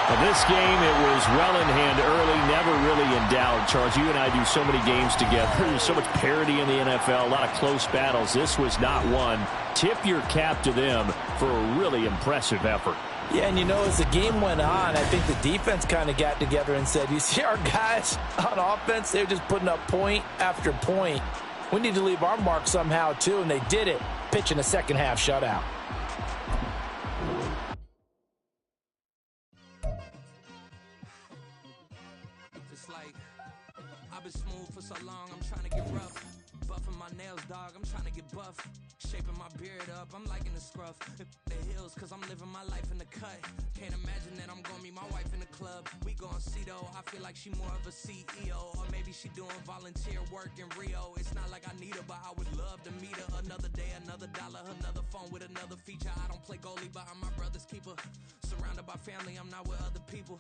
In this game, it was well in hand early, never really in doubt. Charles, you and I do so many games together. There's so much parity in the NFL, a lot of close battles. This was not one. Tip your cap to them for a really impressive effort. Yeah, and you know, as the game went on, I think the defense kind of got together and said, you see our guys on offense, they're just putting up point after point. We need to leave our mark somehow, too, and they did it, pitching a second-half shutout. Just like, I've been smooth for so long, I'm trying to get rough. Buffing my nails, dog, I'm trying to get buff. Shaping my beard up, I'm liking the scruff. The hills, cause I'm living my life in the cut. Can't imagine that I'm gonna meet my wife in the club. We gon' see though, I feel like she more of a CEO. Or maybe she doing volunteer work in Rio. It's not like I need her, but I would love to meet her. Another day, another dollar, another phone with another feature. I don't play goalie, but I'm my brother's keeper. Surrounded by family, I'm not with other people.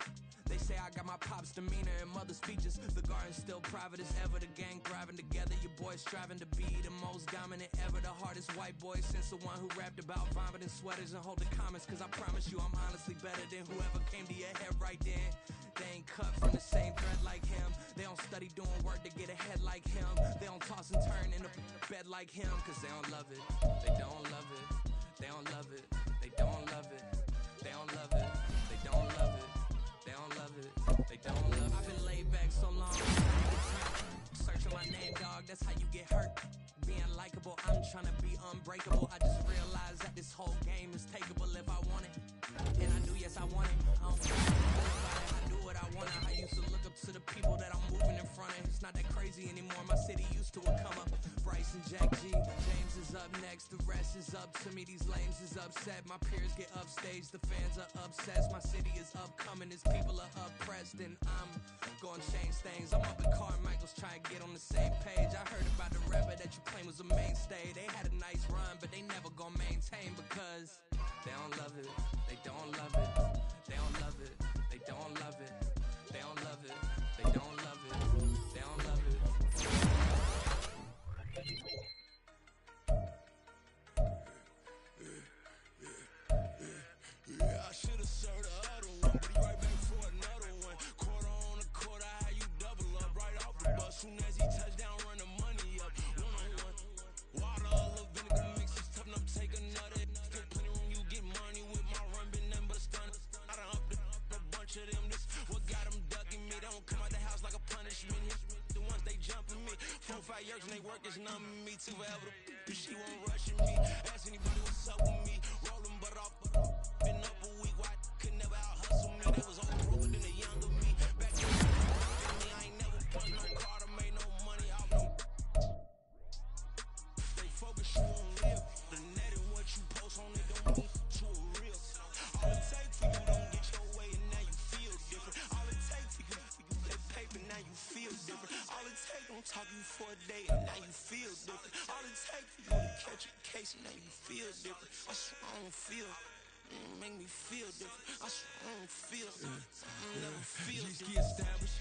They say I got my pop's demeanor and mother's features. The garden's still private as ever, the gang thriving together. Your boys striving to be the most dominant ever. The hardest white boy since the one who rapped about vomiting sweaters and holding comments. Cause I promise you I'm honestly better than whoever came to your head right then. They ain't cut from the same thread like him. They don't study doing work to get ahead like him. They don't toss and turn in the bed like him. Cause they don't love it, they don't love it. They don't love it, they don't love it. They don't love it, they don't love it. They don't love it, they don't love it. I've been laid back so long, searching my name, dog, that's how you get hurt. Being likable, I'm trying to be unbreakable. I just realized that this whole game is takeable if I want it. And I do, yes, I want it. I don't care about it, I do what I want. I used to look up to the people that I'm moving in front of. It's not that crazy anymore, my city used to it come up. Bryce and Jack G, James is up next, the rest is up to me. These lames is upset, my peers get upstaged, the fans are obsessed. My city is upcoming, its people are oppressed, and I'm gonna change things. I'm up at Carmichael's trying to get on the same page. I heard about the rapper that you claim was a mainstay. They had a nice run, but they never gonna maintain because they don't love it, they don't love it, they don't love it, they don't love it, they don't love it, they don't love it, they don't love it. Yeah, I should've served the other one, but he right back for another one. Quarter on a quarter, how you double up right off the bus. Soon as he touch down, run the money up. One-on-one. Water, a little vinegar mix is tough, and I'm taking another. Still plenty room, you get money with my run, been nothing but a stun. I done upped a bunch of them. This what got them ducking me. They don't come out the house like a punishment. The ones they jumping me. 4 or 5 years and they work is numbing me. Too forever. She won't rushing me. Ask anybody what's up with me. Rolling butt off. Been up a week, why could never out hustle me? They was over than the younger me. Back then, me, I ain't never punched no card or made no money off no. They focus you on live. The net and what you post on it don't mean to a real. All it takes for you don't get your way and now you feel different. All it takes for you that paper, now you feel different. All it takes don't talk you for a day and now you feel different. All it takes for you to catch a case and now you feel different. I swear I don't feel. Make me feel different. I swear I don't feel. Never feel different. Get established.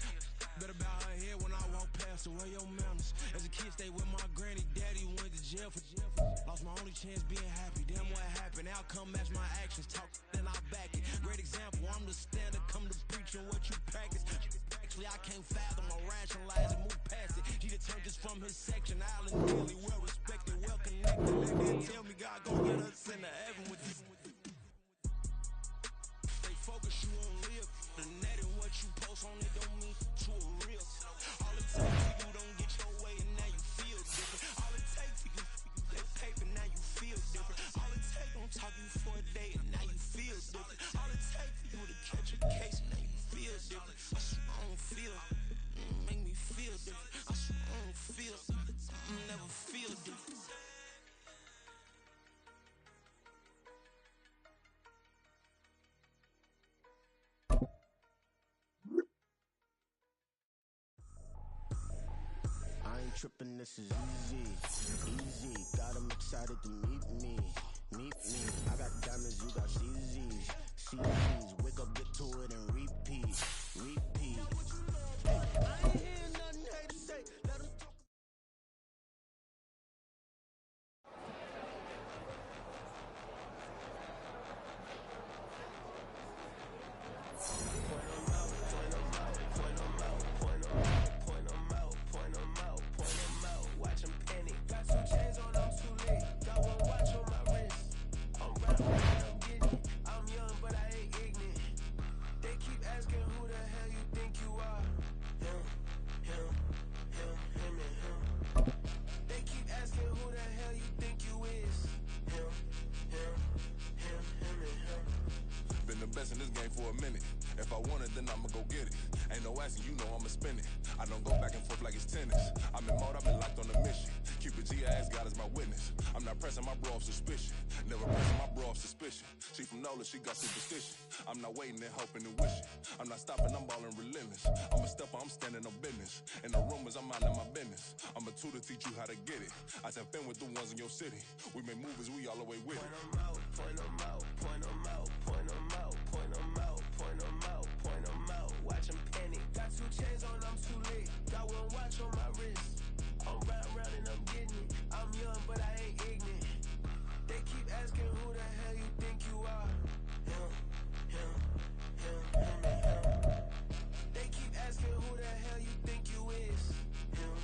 Better bow her head when I walk past her. Where your manners? As a kid, stay with my granny. Daddy went to jail for jail. Lost my only chance being happy. Damn, what happened? Outcome match my actions. Talk, then I back it. Great example. I'm the standard. Come to preaching what you practice. Actually, I can't fathom or rationalize and move past it. He done turned this from his section. Island really well respected, well connected. They tell me God gon' get us into heaven with this. Focus you on live. The net and what you post on it don't mean to a real. All it takes for you don't get your way and now you feel different. All it takes for you that paper, now you feel different. All it takes don't talk you for a day and now you feel different. All it takes for you to catch a case and now you feel different. I swear I don't feel. Make me feel different. I swear I don't feel. Never feel different. I ain't tripping, this is easy, easy. Got them excited to meet me. I got diamonds, you got CZs, wake up, get to it and repeat. Hey, I ain't hear nothing hate to say. Let them talk. then I'ma go get it. Ain't no asking, you know I'ma spend it. I don't go back and forth like it's tennis. I'm in mode, I've been locked on a mission. Cupid G, I ask God as my witness. I'm not pressing my bro off suspicion. Never pressing my bro off suspicion. She from Nola, she got superstition. I'm not waiting and hoping and wishing. I'm not stopping, I'm balling relentless. I'm a stepper, I'm standing on business. In the rumors, I'm minding my business. I'm a tutor, teach you how to get it. I tap in with the ones in your city. We make movies, we all the way with it. Point them out, point them out, point them out, point them out, point them out, point them out. Watch them panic. Got 2 chains on, I'm too late. Got 1 watch on my wrist. I'm round and I'm getting it. I'm young, but I ain't ignorant. They keep asking who the hell you think you are. Him. They keep asking who the hell you think you is. Him.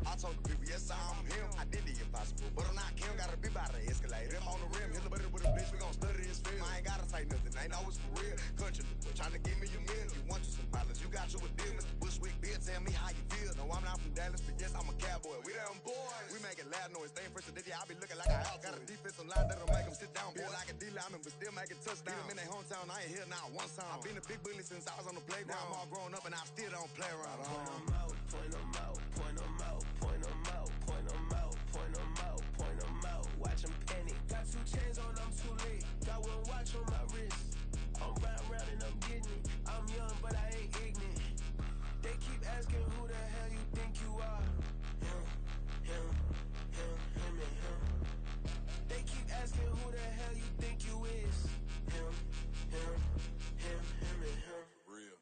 I told the people, yes, I'm him. I did the impossible, but I'm not Kim. Gotta be by the escalator. Him on the rim, hit the butter with a bitch. We gon' study his film. I ain't gotta say nothing, ain't always for real. Country, tryna give me a meal. You want you some pilots, you got you a deal. Mr. Bushwick, Bill, tell me how you feel. No, I'm not from Dallas, but yes, I'm a cowboy. We them boys. We making loud noise. Staying first to this, I be looking like a house. Got a defensive line that'll make them sit down. Boy, like a D-lineman, but still making touchdowns. Beat them in their hometown, I ain't here now one time. I've been a big bully since I was on the playground. Now I'm all grown up and I still don't play around. Point them out, point them out, point them out, point them out, point them out, point them out, point them out. Watch them panic. Got 2 chains on, I'm too late. Got 1 watch on my wrist. I'm round and I'm getting it. I'm young, but I ain't ignorant. They keep asking who the hell you think you are. Him. They keep asking who the hell you think you is. Him. Real.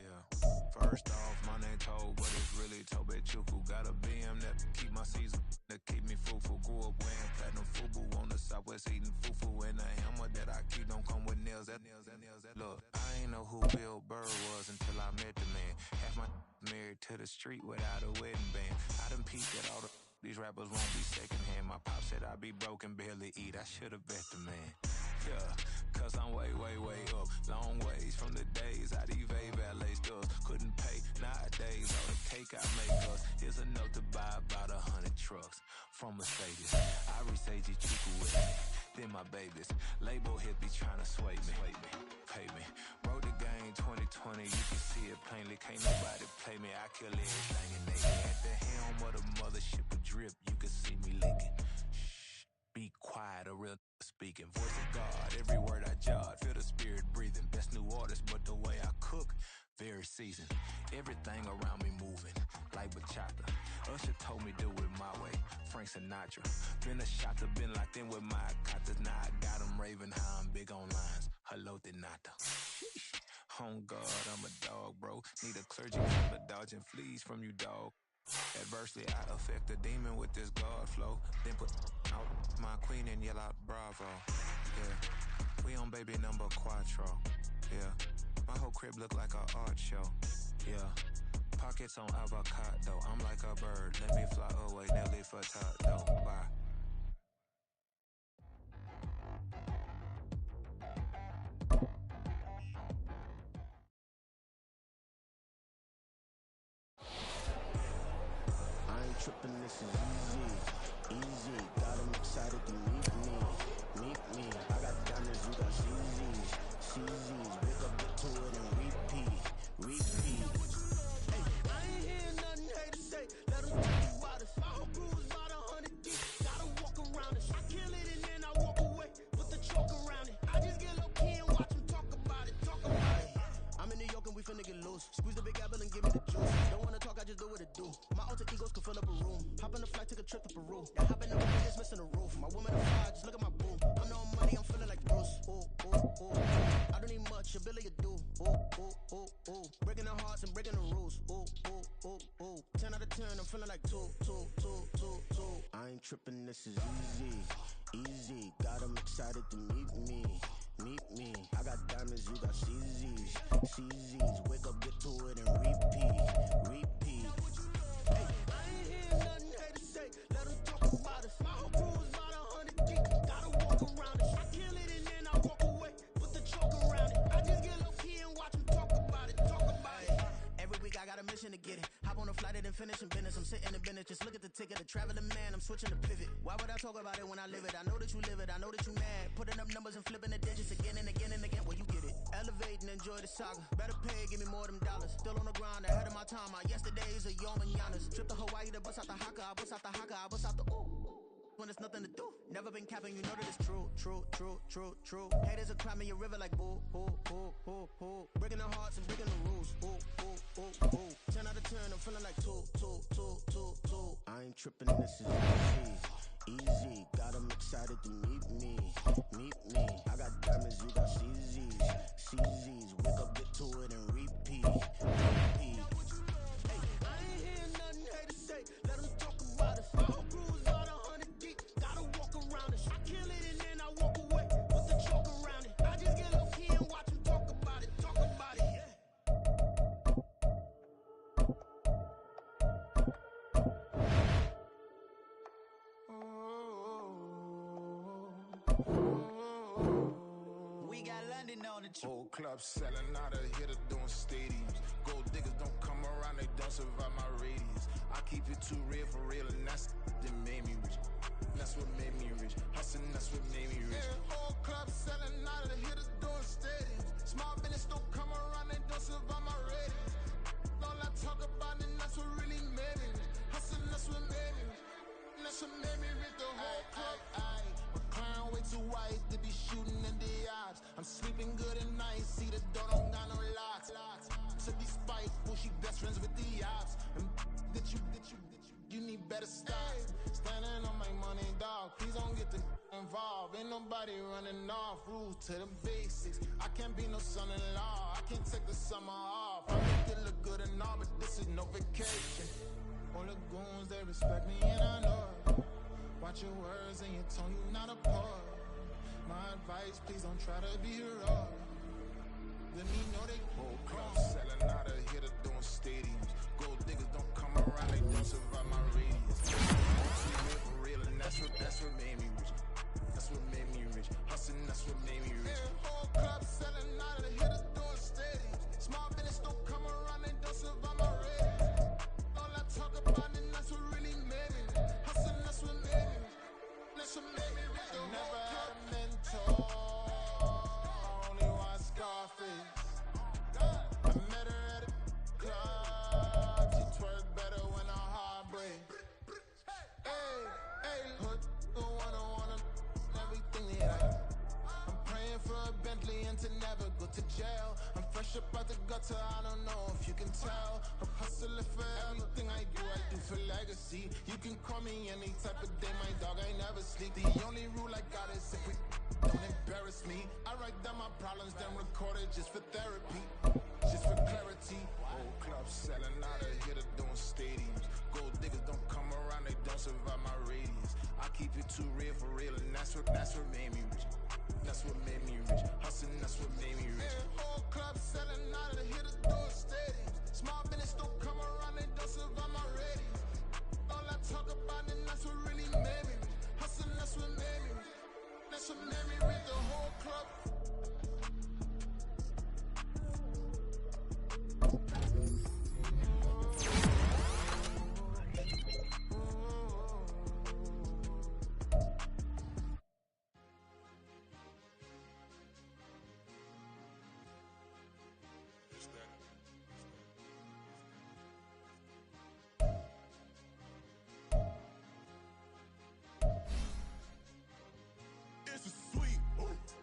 Yeah. First off, my name Toe, but it's really Tobe Chuku. Got a BM that keep my season, that keep me fruitful. Grew up wearing platinum FUBU on the Southwest eating fufu. And a hammer that I keep don't come with nails. Look, I ain't know who Bill Burr was until I met the man. Half my married to the street without a wedding band. I done peeped at all these rappers won't be secondhand. My pop said I'd be broken, barely eat. I should've bet the man. Yeah, cause I'm way up. Long ways from the days I evade valet stores. Couldn't pay nowadays. All the cake I make us. Here's a note to buy about 100 trucks from Mercedes. I resage Chuku with me. Then my babies. Label hip be trying to sway me. Pay me. Wrote the game 2020. You can see it plainly. Can't nobody play me. I kill everything and they at the helm of the mothership of drip. You can see me leaking. Shh. Be quiet, a real speaking. Voice of God, every word I jot. Feel the spirit breathing. Best new artist, but the way I cook, very seasoned. Everything around me moving, like bachata. Usher told me do it my way. Frank Sinatra. Been a shotter, been locked in with my katas. Now I got them raving how I'm big on lines. Hello, Denata. On God, I'm a dog, bro. Need a clergy for dodging fleas from you, dog. Adversely, I affect the demon with this God flow. Then put out my queen and yell out bravo. Yeah, we on baby number 4. Yeah, my whole crib look like a art show. Yeah, pockets on avocado. I'm like a bird. Let me fly away, Nelly Furtado. Bye. Trippin', this is easy. Got 'em excited to meet me. I got diamonds, you got CZs. Wake up, get to it and repeat. Hey, I ain't hear nothing hate to say. Let 'em take you out. My whole crew is about 100 deep. Gotta walk around it. I kill it and then I walk away. Put the chalk around it. I just get low key and watch 'em talk about it. I'm in New York and we finna get loose. Squeeze the big apple and give me the juice. Don't wanna talk, I just do what it do. My alter egos can fill up a room. Hop on a flight, take a trip to Peru. Yeah, hop in the room, just missing the roof. My woman on fire, just look at my boo. I'm no money, I'm feeling like Bruce. Ooh. I don't need much, ability to do. Ooh. Breaking the hearts and breaking the rules. Ooh. 10 out of 10, I'm feeling like 2. I ain't tripping, this is easy. Got 'em excited to meet me. I got diamonds, you got CZs. Wake up, get to it and repeat. Hey, I ain't hear nothing hate to say. Let 'em talk about us. My whole crew is about 100 deep. Gotta walk around it. I kill it and then I walk away. Put the chalk around it. I just get low key and watch 'em talk about it. Every week I got a mission to get it. Hop on a flight and then finish in business. I'm sitting in business, Just look at the ticket, the traveling man, I'm switching the pivot. Why would I talk about it when I live it? I know that you live it, I know that you mad. Putting up numbers and flipping the digits again and again and again. Well, you get it. Elevate and enjoy the saga. Better pay, give me more than dollars. Still on the grind, ahead of my time. My yesterdays are your mananas. Trip to Hawaii to bust out the haka. I bust out the haka, I bust out the ooh. When there's nothing to do. Never been capping, you know that it's true, true, true, true, true. Haters are climbing your river like boo, boo, boo, boo, boo. Breaking their hearts and breaking the rules. Ooh, ooh, ooh, ooh. 10 out of 10, I'm feeling like 2, 2, 2, 2, 2. I ain't tripping, this is easy, easy. Got 'em excited to meet me, meet me. I got diamonds, you got CZs, CZs. Wake up, get to it and repeat, repeat. Hey, I ain't hearing nothing haters say. Let 'em talk about us. My whole crew is on 100 deep. Gotta walk around us. I kill it and then I walk away with the chalk around it. I just get low key and watch 'em talk about it, yeah. We got London on the trip. Whole club selling out of here to doing stadiums. Gold diggers don't come around, they don't survive my radius. I keep it too real for real, and that's that made me rich. That's what made me rich. Hustling, that's what made me rich. Yeah, whole club selling out of here to doing stadiums. Small business don't come around, they don't survive my radius. All I talk about, and that's what really made me rich. Hustling, that's what made me rich. That's what made me rich. The whole club. My crown way too white to be shooting in the eyes. I'm sleeping good at night, see the door don't got no locks. To be spiteful, she best friends with the ops. And you need better stop. Standing on my money, dog. Please don't get the involved. Ain't nobody running off. Rules to the basics. I can't be no son-in-law. I can't take the summer off. I make it look good and all, but this is no vacation. All the goons, they respect me and I know it. Watch your words and your tone, you not a part. My advice, please don't try to be raw. Let me know they whole club selling out of here to doing stadiums. Gold diggers don't come around, they don't survive my radius. For real, and that's what made me rich. That's what made me rich. Hustling, that's what made me rich. Yeah, whole club selling out of here to doing stadiums. Small business don't come around, they don't survive my radius. All I talk about, and that's what really made me rich. Hustling, that's what made me rich. That's what made me rich. Never had a mentor. Only one Scarface. I met her at a club. She twerk better when her heart breaks. Hey, hood, wanna everything that I'm praying for a Bentley and to never go to jail. I'm fresh up out the gutter, I don't know if you can tell. I'm hustling for everything I do for legacy. You can call me any type of day, my dog, I never sleep. The only rule I got is if we don't embarrass me. I write down my problems, then record it just for therapy. Just for clarity. Whole club selling out of here to doing stadiums. Gold diggers don't come around, they don't survive my radius. I keep it too real for real, and that's what made me rich. That's what made me rich. Hustling, that's what made me rich. Yeah, whole club selling out of here to doing stadiums. Small business don't come around, they don't survive my radius. All I talk about, and that's what really made me rich. Hustling, that's what made me rich. That's what made me rich. The whole club. It's a sweet,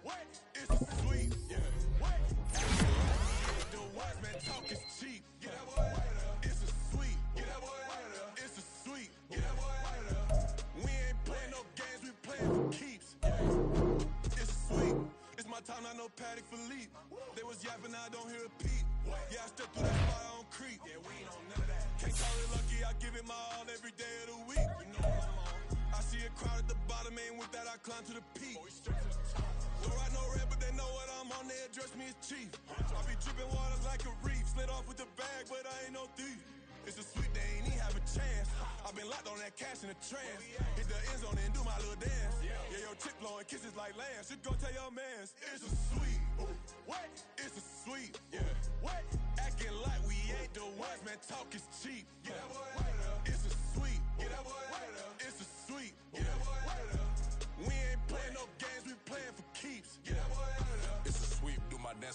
what? It's a sweet, yeah. What? The wise man talk is cheap. Get that boy out of there. It's a sweet, get that boy out of there. It's a sweet, get that boy out of there. We ain't playing no games, we playing for keeps. Yeah. It's sweet. It's my time, not no Paddock Philippe. They was yapping, I don't hear a peep. Yeah, I step through that spot, I don't creep. Yeah, we ain't on none of that. Can't call it lucky, I give it my all every day of the week. You know what I'm on. I see a crowd at the bottom, ain't with that, I climb to the peak. Don't write no red, but they know what I'm on, they address me as chief. I be dripping water like a reef, slid off with the bag, but I ain't no thief. It's a sweet, they ain't even have a chance. I been locked on that cash in a trance. Hit the end zone and do my little dance. Yeah, your chick blowing kisses like lambs. Should go tell your mans. It's a sweet. What? It's a sweet. Yeah. What? Acting like we ain't the ones, man. Talk is cheap. Yeah. It's a sweet.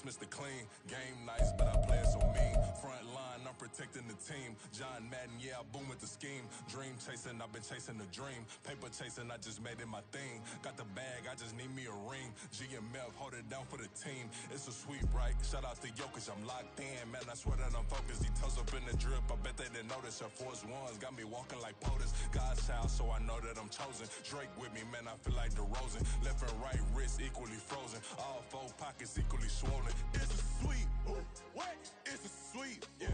Mr. Clean. Game nice, but I play it so mean. Front line, I'm protecting the team. John Madden, yeah, I boom with the scheme. Dream chasing, I've been chasing the dream. Paper chasing, I just made it my thing. Got the bag, I just need me a ring. GMF, hold it down for the team. It's a sweep, right? Shout out to Jokic, I'm locked in. Man, I swear that I'm focused. He toes up in the drip, I bet they didn't notice. Air Force Ones got me walking like POTUS. God's child, so I know that I'm chosen. Drake with me, man, I feel like DeRozan. Left and right wrist equally frozen. All four pockets equally swollen. It's a sweep. What? It's a sweep. Yeah.